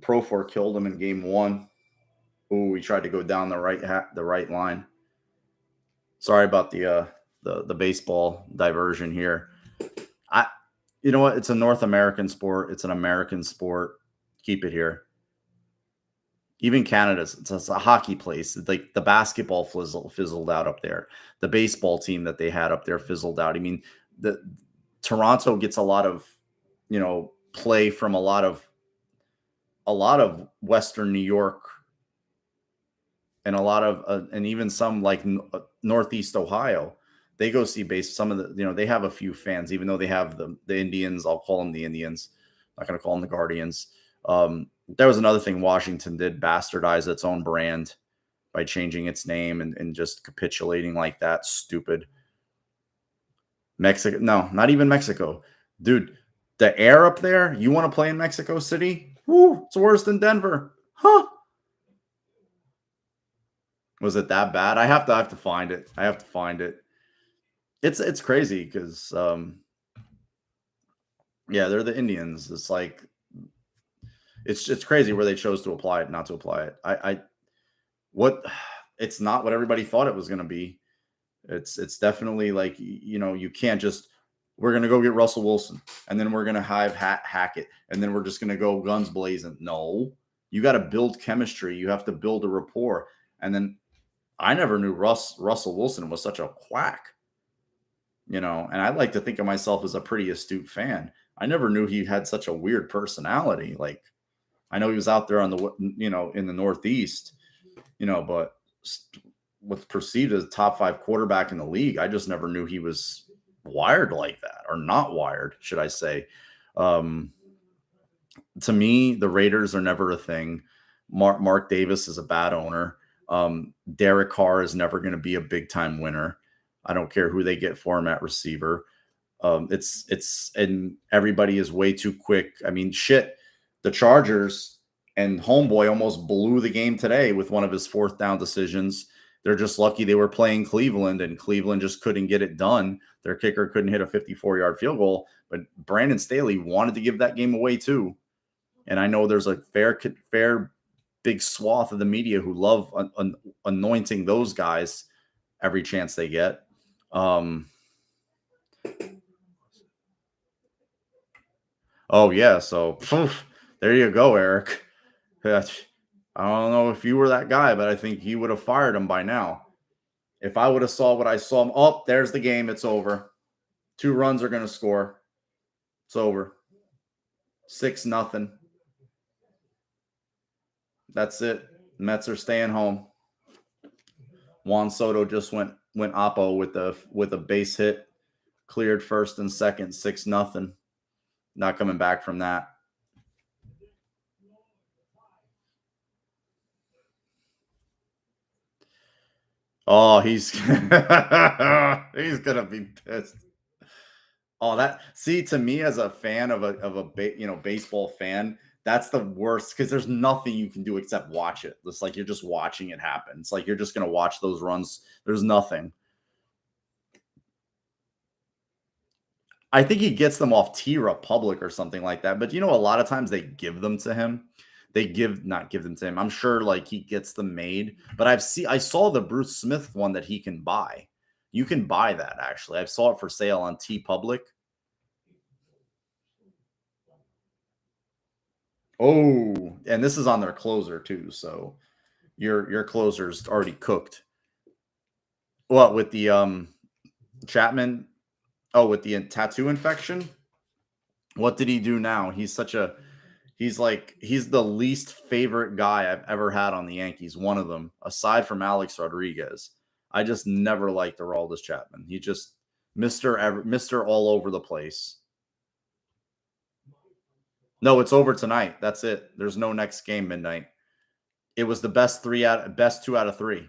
Pro4 killed him in game 1. Ooh, he tried to go down the right line. Sorry about the baseball diversion here. You know what? It's a North American sport. It's an American sport. Keep it here. Even Canada's, it's a hockey place. Like the basketball fizzled out up there. The baseball team that they had up there fizzled out. I mean, the Toronto gets a lot of, play from a lot of Western New York and a lot of and even some like Northeast Ohio. They go see some of the, they have a few fans, even though they have the Indians. I'll call them the Indians. I'm not going to call them the Guardians. There was another thing Washington did, bastardize its own brand by changing its name and just capitulating like that. Stupid. Mexico. No, not even Mexico. Dude, the air up there, you want to play in Mexico City? Woo, it's worse than Denver. Huh? Was it that bad? I have to find it. I have to find it. It's crazy because yeah, they're the Indians. It's like it's crazy where they chose to apply it, not to apply it. It's not what everybody thought it was going to be. It's definitely like, you can't just, we're going to go get Russell Wilson and then we're going to have Hackett and then we're just going to go guns blazing. No, you got to build chemistry. You have to build a rapport. And then I never knew Russell Wilson was such a quack, and I like to think of myself as a pretty astute fan. I never knew he had such a weird personality. Like, I know he was out there on the, in the Northeast, but what's perceived as a top 5 quarterback in the league, I just never knew he was wired like that, or not wired, should I say. To me, the Raiders are never a thing. Mark Davis is a bad owner. Derek Carr is never going to be a big time winner. I don't care who they get for him at receiver. And everybody is way too quick. I mean, shit, the Chargers and homeboy almost blew the game today with one of his 4th down decisions. They're just lucky they were playing Cleveland and Cleveland just couldn't get it done. Their kicker couldn't hit a 54-yard field goal, but Brandon Staley wanted to give that game away too. And I know there's a fair big swath of the media who love anointing those guys every chance they get. Oh yeah, so there you go, Eric. I don't know if you were that guy, but I think he would have fired him by now. If I would have saw what I saw, oh, there's the game. It's over. 2 runs are going to score. It's over. 6-0. That's it. Mets are staying home. Juan Soto just went oppo with a base hit, cleared first and second, 6-0. Not coming back from that. Oh, he's gonna be pissed. Oh, to me as a fan of a baseball fan, that's the worst because there's nothing you can do except watch it. It's like you're just watching it happen. It's like you're just gonna watch those runs. There's nothing. I think he gets them off T Republic or something like that. But a lot of times they give them to him. Not give them to him. I'm sure like he gets them made. But I saw the Bruce Smith one that he can buy. You can buy that actually. I saw it for sale on T Public. Oh, and this is on their closer too. So your closer's already cooked. What with the Chapman? Oh, with the tattoo infection? What did he do now? He's the least favorite guy I've ever had on the Yankees. One of them, aside from Alex Rodriguez. I just never liked Aroldis Chapman. He just Mr. all over the place. No, it's over tonight. That's it. There's no next game midnight. It was the best 2 out of 3.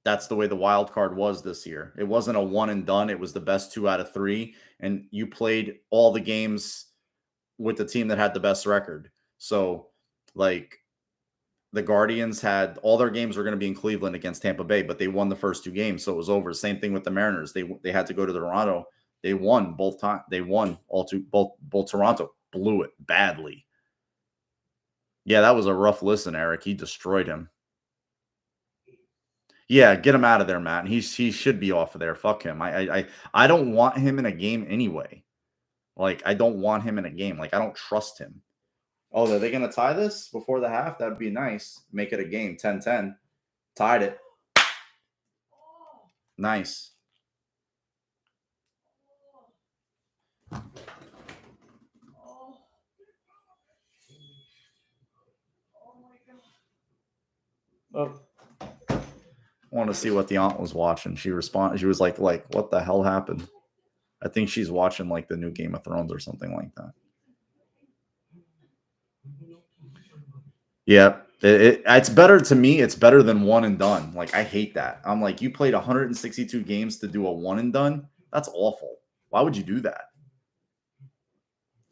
That's the way the wild card was this year. It wasn't a one and done. It was the best 2 out of 3. And you played all the games with the team that had the best record. So, like, the Guardians had all their games were going to be in Cleveland against Tampa Bay, but they won the first 2 games, so it was over. Same thing with the Mariners. They had to go to Toronto. They won both times. They won all 2. Both Toronto blew it badly. Yeah, that was a rough listen, Eric. He destroyed him. Yeah, get him out of there, Matt. He should be off of there. Fuck him. I don't want him in a game anyway. Like, I don't want him in a game. Like, I don't trust him. Oh, are they going to tie this before the half? That'd be nice. Make it a game. 10-10. Tied it. Nice. Oh. I want to see what the aunt was watching. She responded. She was like, what the hell happened? I think she's watching like the new Game of Thrones or something like that. Yeah, it's better to me. It's better than one and done. Like, I hate that. I'm like, you played 162 games to do a one and done. That's awful. Why would you do that?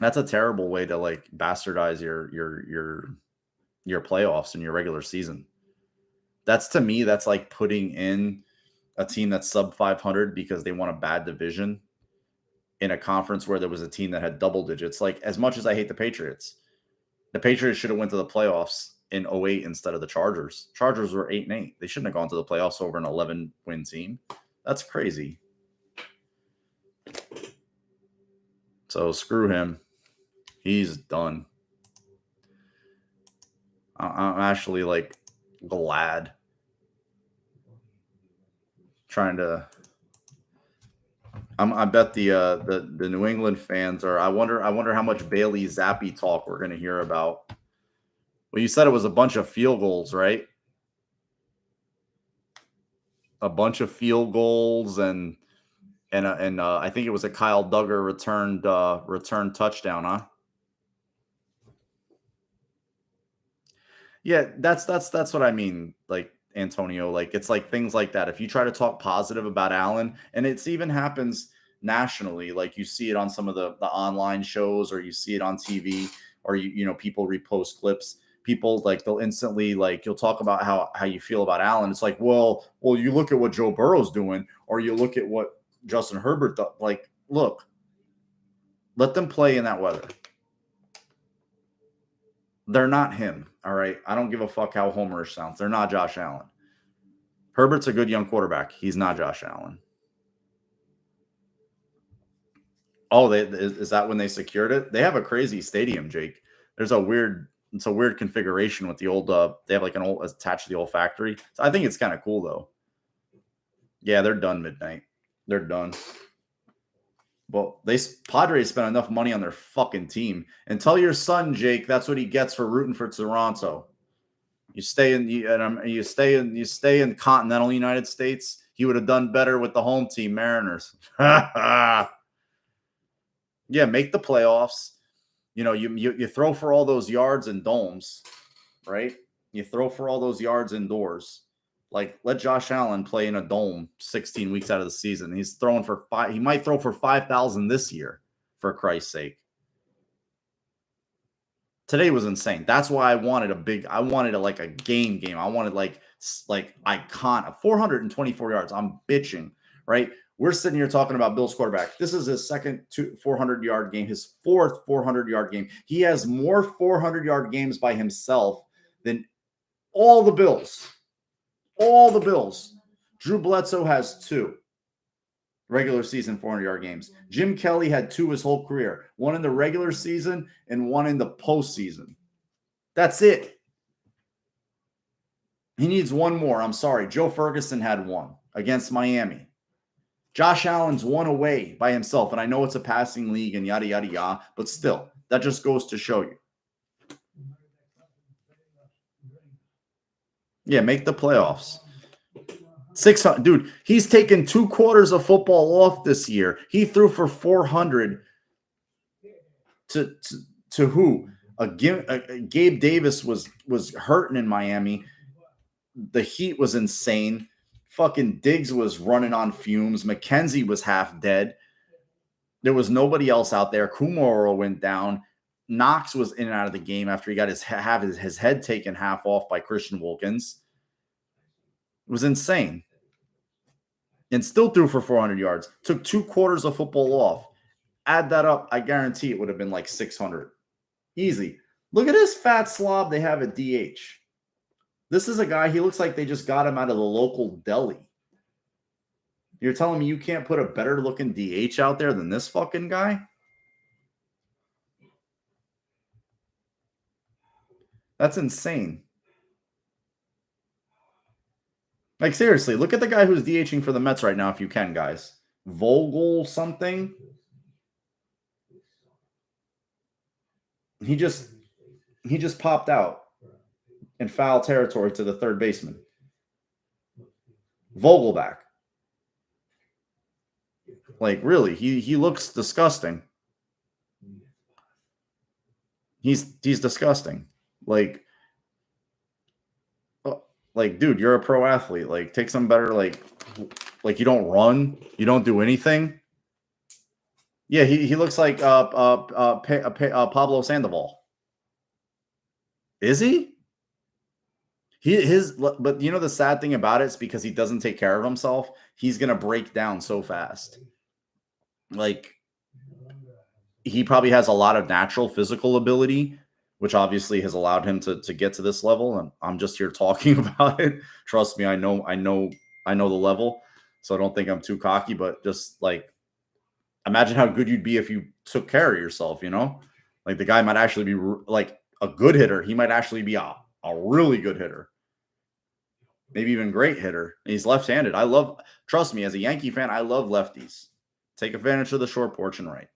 That's a terrible way to like bastardize your playoffs and your regular season. That's, to me, that's like putting in a team that's sub 500 because they won a bad division in a conference where there was a team that had double digits. Like, as much as I hate the Patriots should have went to the playoffs in 08 instead of the Chargers. Chargers were 8-8. They shouldn't have gone to the playoffs over an 11-win team. That's crazy. So screw him. He's done. I'm actually like glad. Trying to. I bet the New England fans are. I wonder how much Bailey Zappi talk we're going to hear about. Well, you said it was a bunch of field goals, right? A bunch of field goals and I think it was a Kyle Duggar returned touchdown, huh? Yeah, that's what I mean. Like, Antonio, like, it's like things like that. If you try to talk positive about Allen, and it's even happens nationally, like you see it on some of the online shows, or you see it on TV, or you know, people repost clips. People, like, they'll instantly, like, you'll talk about how you feel about Allen. It's like, well, you look at what Joe Burrow's doing, or you look at what Justin Herbert does. Like, look, let them play in that weather. They're not him, all right? I don't give a fuck how homerish sounds. They're not Josh Allen. Herbert's a good young quarterback. He's not Josh Allen. Oh, is that when they secured it? They have a crazy stadium, Jake. It's a weird configuration with the old they have like an old attached to the old factory. So I think it's kind of cool though. Yeah, they're done midnight. They're done. Well, Padres spent enough money on their fucking team. And tell your son, Jake, that's what he gets for rooting for Toronto. You stay in continental United States. He would have done better with the home team, Mariners. Yeah, make the playoffs. You know, you throw for all those yards and domes, right? You throw for all those yards indoors. Like, let Josh Allen play in a dome 16 weeks out of the season. He's throwing for 5. He might throw for 5,000 this year, for Christ's sake. Today was insane. That's why I wanted a game. I wanted like icon 424 yards. I'm bitching, right? We're sitting here talking about Bill's quarterback. This is his second 400-yard game, his fourth 400-yard game. He has more 400-yard games by himself than all the Bills. All the Bills. Drew Bledsoe has 2 regular season 400-yard games. Jim Kelly had 2 his whole career, 1 in the regular season and 1 in the postseason. That's it. He needs 1 more. I'm sorry. Joe Ferguson had 1 against Miami. Josh Allen's 1 away by himself, and I know it's a passing league and yada, yada, yada, but still, that just goes to show you. Yeah, make the playoffs. 600, dude. He's taken 2 quarters of football off this year. He threw for 400 to who? Gabe Davis was hurting in Miami. The heat was insane. Fucking Diggs was running on fumes. McKenzie was half dead. There was nobody else out there. Kumaro went down. Knox was in and out of the game after he got his head taken half off by Christian Wilkins. It was insane. And still threw for 400 yards. Took 2 quarters of football off. Add that up, I guarantee it would have been like 600. Easy. Look at this fat slob they have at DH. This is a guy, he looks like they just got him out of the local deli. You're telling me you can't put a better looking DH out there than this fucking guy? That's insane. Like, seriously, look at the guy who's DHing for the Mets right now, if you can, guys. Vogel something. He just popped out in foul territory to the third baseman. Vogelback. Like, really, he looks disgusting. He's disgusting. Like, dude, you're a pro athlete. Like, take some better, like you don't run, you don't do anything. Yeah, he looks like Pablo Sandoval. Is he? But you know the sad thing about it is because he doesn't take care of himself, he's gonna break down so fast. Like, he probably has a lot of natural physical ability, which obviously has allowed him to get to this level. And I'm just here talking about it. Trust me, I know the level. So I don't think I'm too cocky, but just like, imagine how good you'd be if you took care of yourself, you know? Like, the guy might actually be like a good hitter. He might actually be a really good hitter. Maybe even great hitter. And he's left-handed. Trust me, as a Yankee fan, I love lefties. Take advantage of the short porch and right.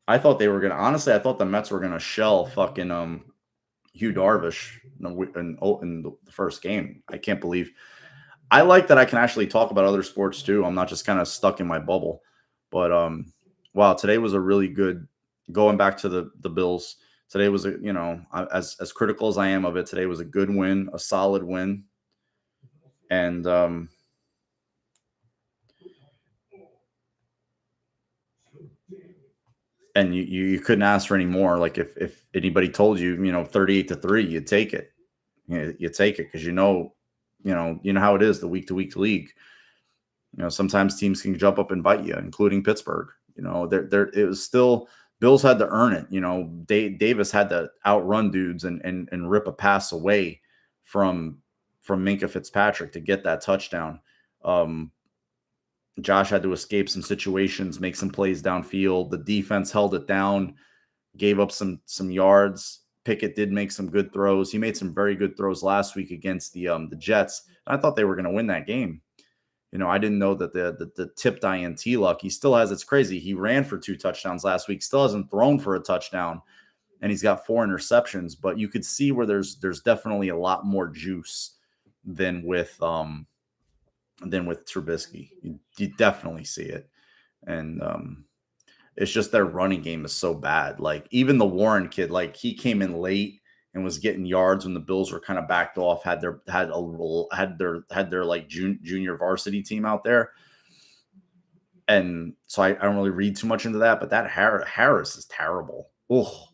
I thought they were gonna. Honestly, I thought the Mets were gonna shell fucking Hugh Darvish in the first game. I can't believe. I like that I can actually talk about other sports too. I'm not just kind of stuck in my bubble. But wow, today was a really good. Going back to the Bills, today was as critical as I am of it, today was a good win, a solid win, and you couldn't ask for any more. Like, if anybody told you 38-3, you'd take it. You take it because you know how it is, the week to week league. Sometimes teams can jump up and bite you, including Pittsburgh. There it was still Bills had to earn it. Davis had to outrun dudes and rip a pass away from Minka Fitzpatrick to get that touchdown. Josh had to escape some situations, make some plays downfield. The defense held it down, gave up some yards. Pickett did make some good throws. He made some very good throws last week against the Jets. I thought they were going to win that game. I didn't know that the tipped INT luck. He still has. It's crazy. He ran for 2 touchdowns last week. Still hasn't thrown for a touchdown, and he's got 4 interceptions. But you could see where there's definitely a lot more juice than with Trubisky. You definitely see it, and it's just their running game is so bad. Like, even the Warren kid, like, he came in late and was getting yards when the Bills were kind of backed off, had their like junior varsity team out there. And so I don't really read too much into that, but that Harris is terrible. Oh,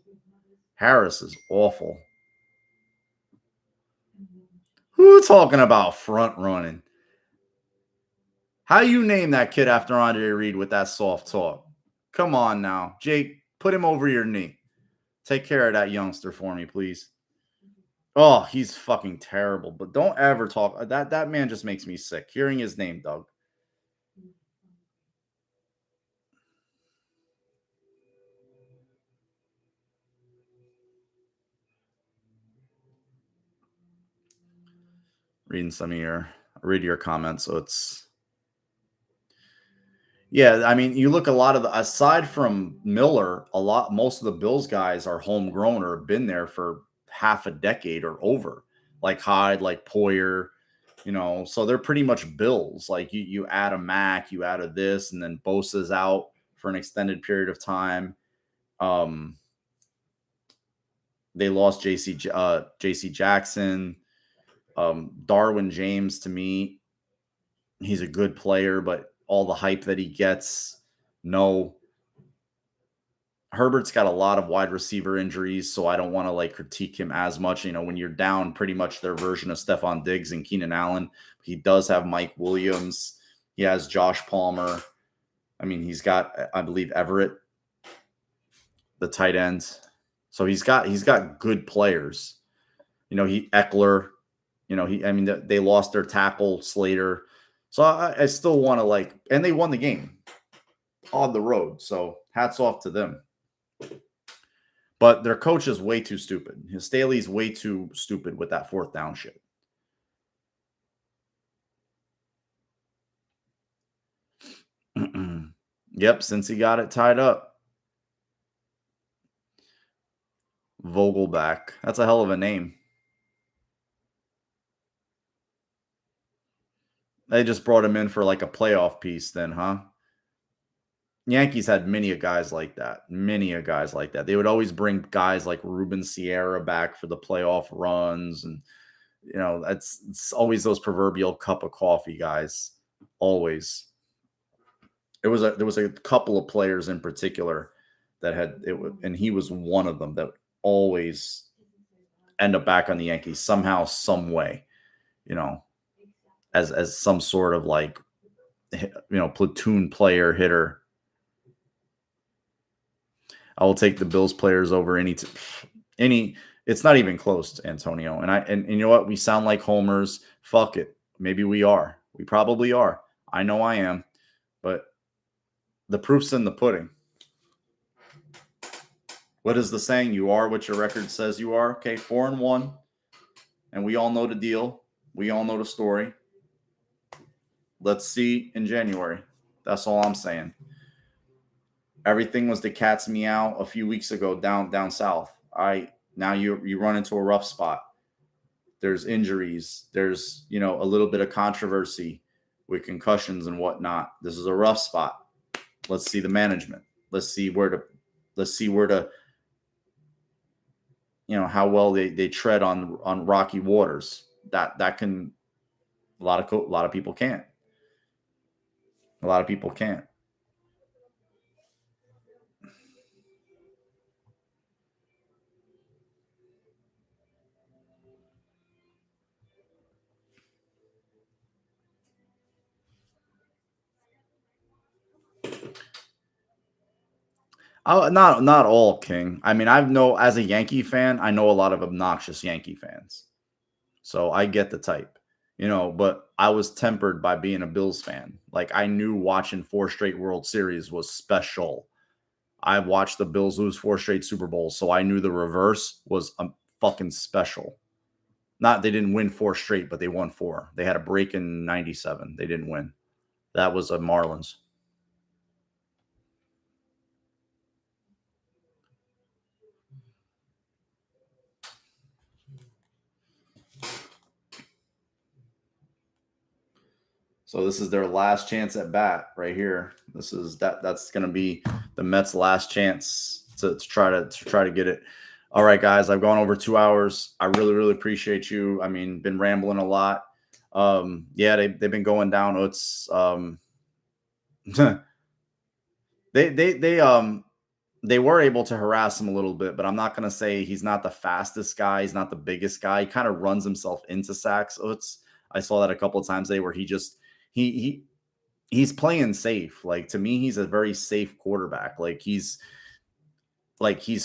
Harris is awful. Who talking about front running? How you name that kid after Andre Reed with that soft talk? Come on now, Jake, put him over your knee. Take care of that youngster for me, please. Oh, he's fucking terrible. But don't ever talk. That man just makes me sick. Hearing his name, Doug. Read your comments. So Yeah, I mean, you look a lot of the aside from Miller, most of the Bills guys are homegrown or have been there for half a decade or over. Like Hyde, like Poyer, so they're pretty much Bills. Like you add a Mac, you add a this, and then Bosa's out for an extended period of time. Um, they lost JC Jackson, Darwin James. To me, he's a good player, but all the hype that he gets, no. Herbert's got a lot of wide receiver injuries, so I don't want to like critique him as much. When you're down pretty much their version of Stephon Diggs and Keenan Allen, he does have Mike Williams. He has Josh Palmer. I mean, he's got, I believe, Everett, the tight end. So he's got good players. He Eckler. They lost their tackle Slater. So I still want to like, and they won the game on the road. So hats off to them. But their coach is way too stupid. Staley's way too stupid with that fourth down shit. Yep, since he got it tied up. Vogelback. That's a hell of a name. They just brought him in for like a playoff piece then, huh? Yankees had many a guys like that. Many a guys like that. They would always bring guys like Ruben Sierra back for the playoff runs. And, it's always those proverbial cup of coffee guys. Always. There was a couple of players in particular that had it, and he was one of them that always end up back on the Yankees somehow, some way, as some sort of like, platoon player hitter. I will take the Bills players over any. It's not even close, Antonio. And you know what? We sound like homers. Fuck it. Maybe we are. We probably are. I know I am. But the proof's in the pudding. What is the saying? You are what your record says you are. Okay, 4-1, and we all know the deal. We all know the story. Let's see in January. That's all I'm saying. Everything was the cat's meow a few weeks ago down south. Now you run into a rough spot. There's injuries. There's a little bit of controversy with concussions and whatnot. This is a rough spot. Let's see the management. Let's see where to how well they tread on rocky waters. That can a lot of people can't. A lot of people can't. Not all, King. I mean, as a Yankee fan, I know a lot of obnoxious Yankee fans. So I get the type, but I was tempered by being a Bills fan. Like I knew watching 4 straight World Series was special. I watched the Bills lose 4 straight Super Bowls, so I knew the reverse was fucking special. Not they didn't win 4 straight, but they won 4. They had a break in 97. They didn't win. That was a Marlins. So this is their last chance at bat right here. That's going to be the Mets' last chance to try to get it. All right, guys, I've gone over 2 hours. I really, really appreciate you. I mean, been rambling a lot. Yeah, they've been going down. It's they were able to harass him a little bit, but I'm not going to say he's not the fastest guy. He's not the biggest guy. He kind of runs himself into sacks. I saw that a couple of times today where he's playing safe. Like to me, he's a very safe quarterback. He's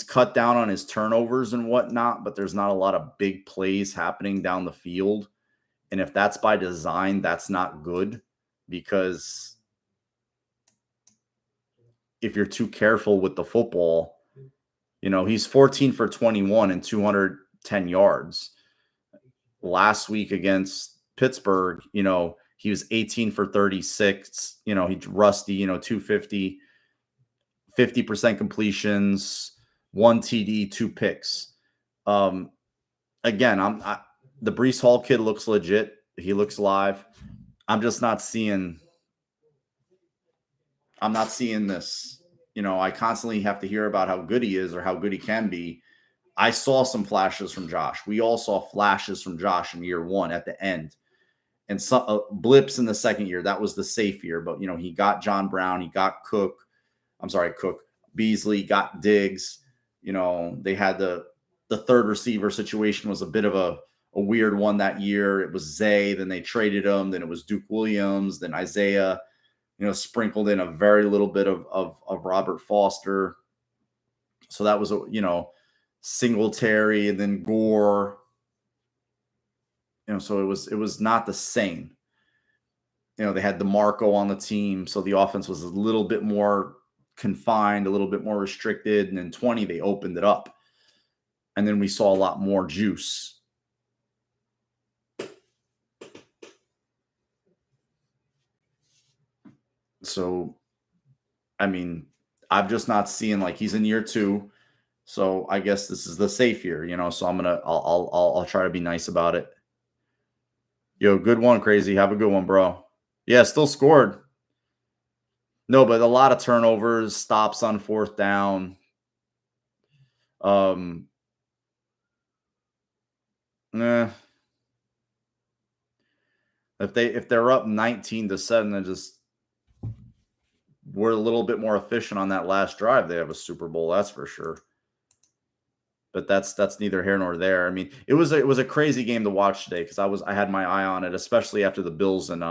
cut down on his turnovers and whatnot, but there's not a lot of big plays happening down the field. And if that's by design, that's not good because if you're too careful with the football, he's 14 for 21 and 210 yards. Last week against Pittsburgh, He was 18 for 36. He's rusty, 250, 50% completions, 1 TD, 2 picks. Again, the Brees Hall kid looks legit. He looks live. I'm just not seeing this. I constantly have to hear about how good he is or how good he can be. I saw some flashes from Josh. We all saw flashes from Josh in year one at the end, and some blips in the second year. That was the safe year. But he got John Brown, he got Cook, Beasley, got Diggs. They had the third receiver situation was a bit of a weird one that year. It was Zay, then they traded him, then it was Duke Williams, then Isaiah. Sprinkled in a very little bit of Robert Foster. So that was Singletary and then Gore. So it was not the same. They had DeMarco on the team, so the offense was a little bit more confined, a little bit more restricted. And in 20, they opened it up. And then we saw a lot more juice. So, I'm just not seeing, like, he's in year 2. So I guess this is the safe year, so I'll try to be nice about it. Yo, good one, Crazy. Have a good one, bro. Yeah, still scored. No, but a lot of turnovers, stops on 4th down. If they're up 19-7, then just we're a little bit more efficient on that last drive. They have a Super Bowl, that's for sure. But that's neither here nor there. It was a crazy game to watch today because I had my eye on it, especially after the Bills and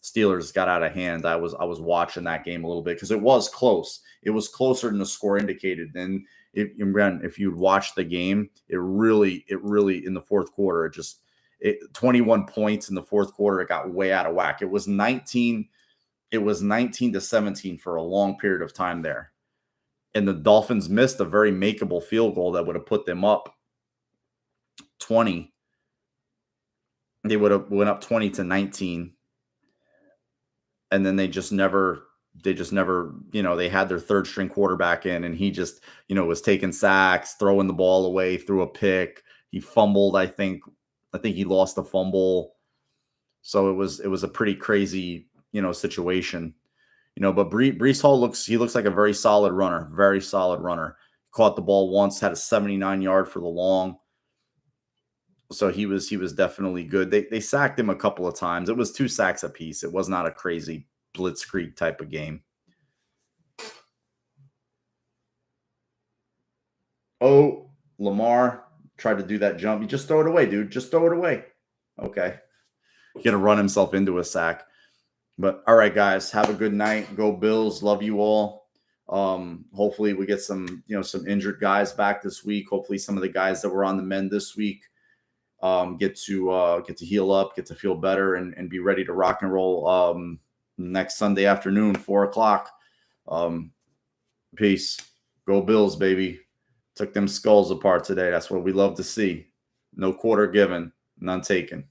Steelers got out of hand. I was watching that game a little bit because it was close. It was closer than the score indicated. And if you watch the game, it really in the fourth quarter, 21 points in the fourth quarter, it got way out of whack. It was 19-17 for a long period of time there. And the Dolphins missed a very makeable field goal that would have put them up 20. They would have went up 20-19. And then they just never, they had their third string quarterback in, and he just, was taking sacks, throwing the ball away, threw a pick. He fumbled. I think he lost a fumble. So it was a pretty crazy, situation. But Brees Hall looks like a very solid runner. Caught the ball once, had a 79-yard for the long. So he was definitely good. They sacked him a couple of times. It was 2 sacks apiece. It was not a crazy blitzkrieg type of game. Oh, Lamar tried to do that jump. You just throw it away, dude. Just throw it away. Okay. He's going to run himself into a sack. But all right, guys, have a good night. Go Bills. Love you all. Hopefully we get some injured guys back this week. Hopefully some of the guys that were on the mend this week get to heal up, get to feel better, and be ready to rock and roll next Sunday afternoon, 4:00. Peace. Go Bills, baby. Took them skulls apart today. That's what we love to see. No quarter given, none taken.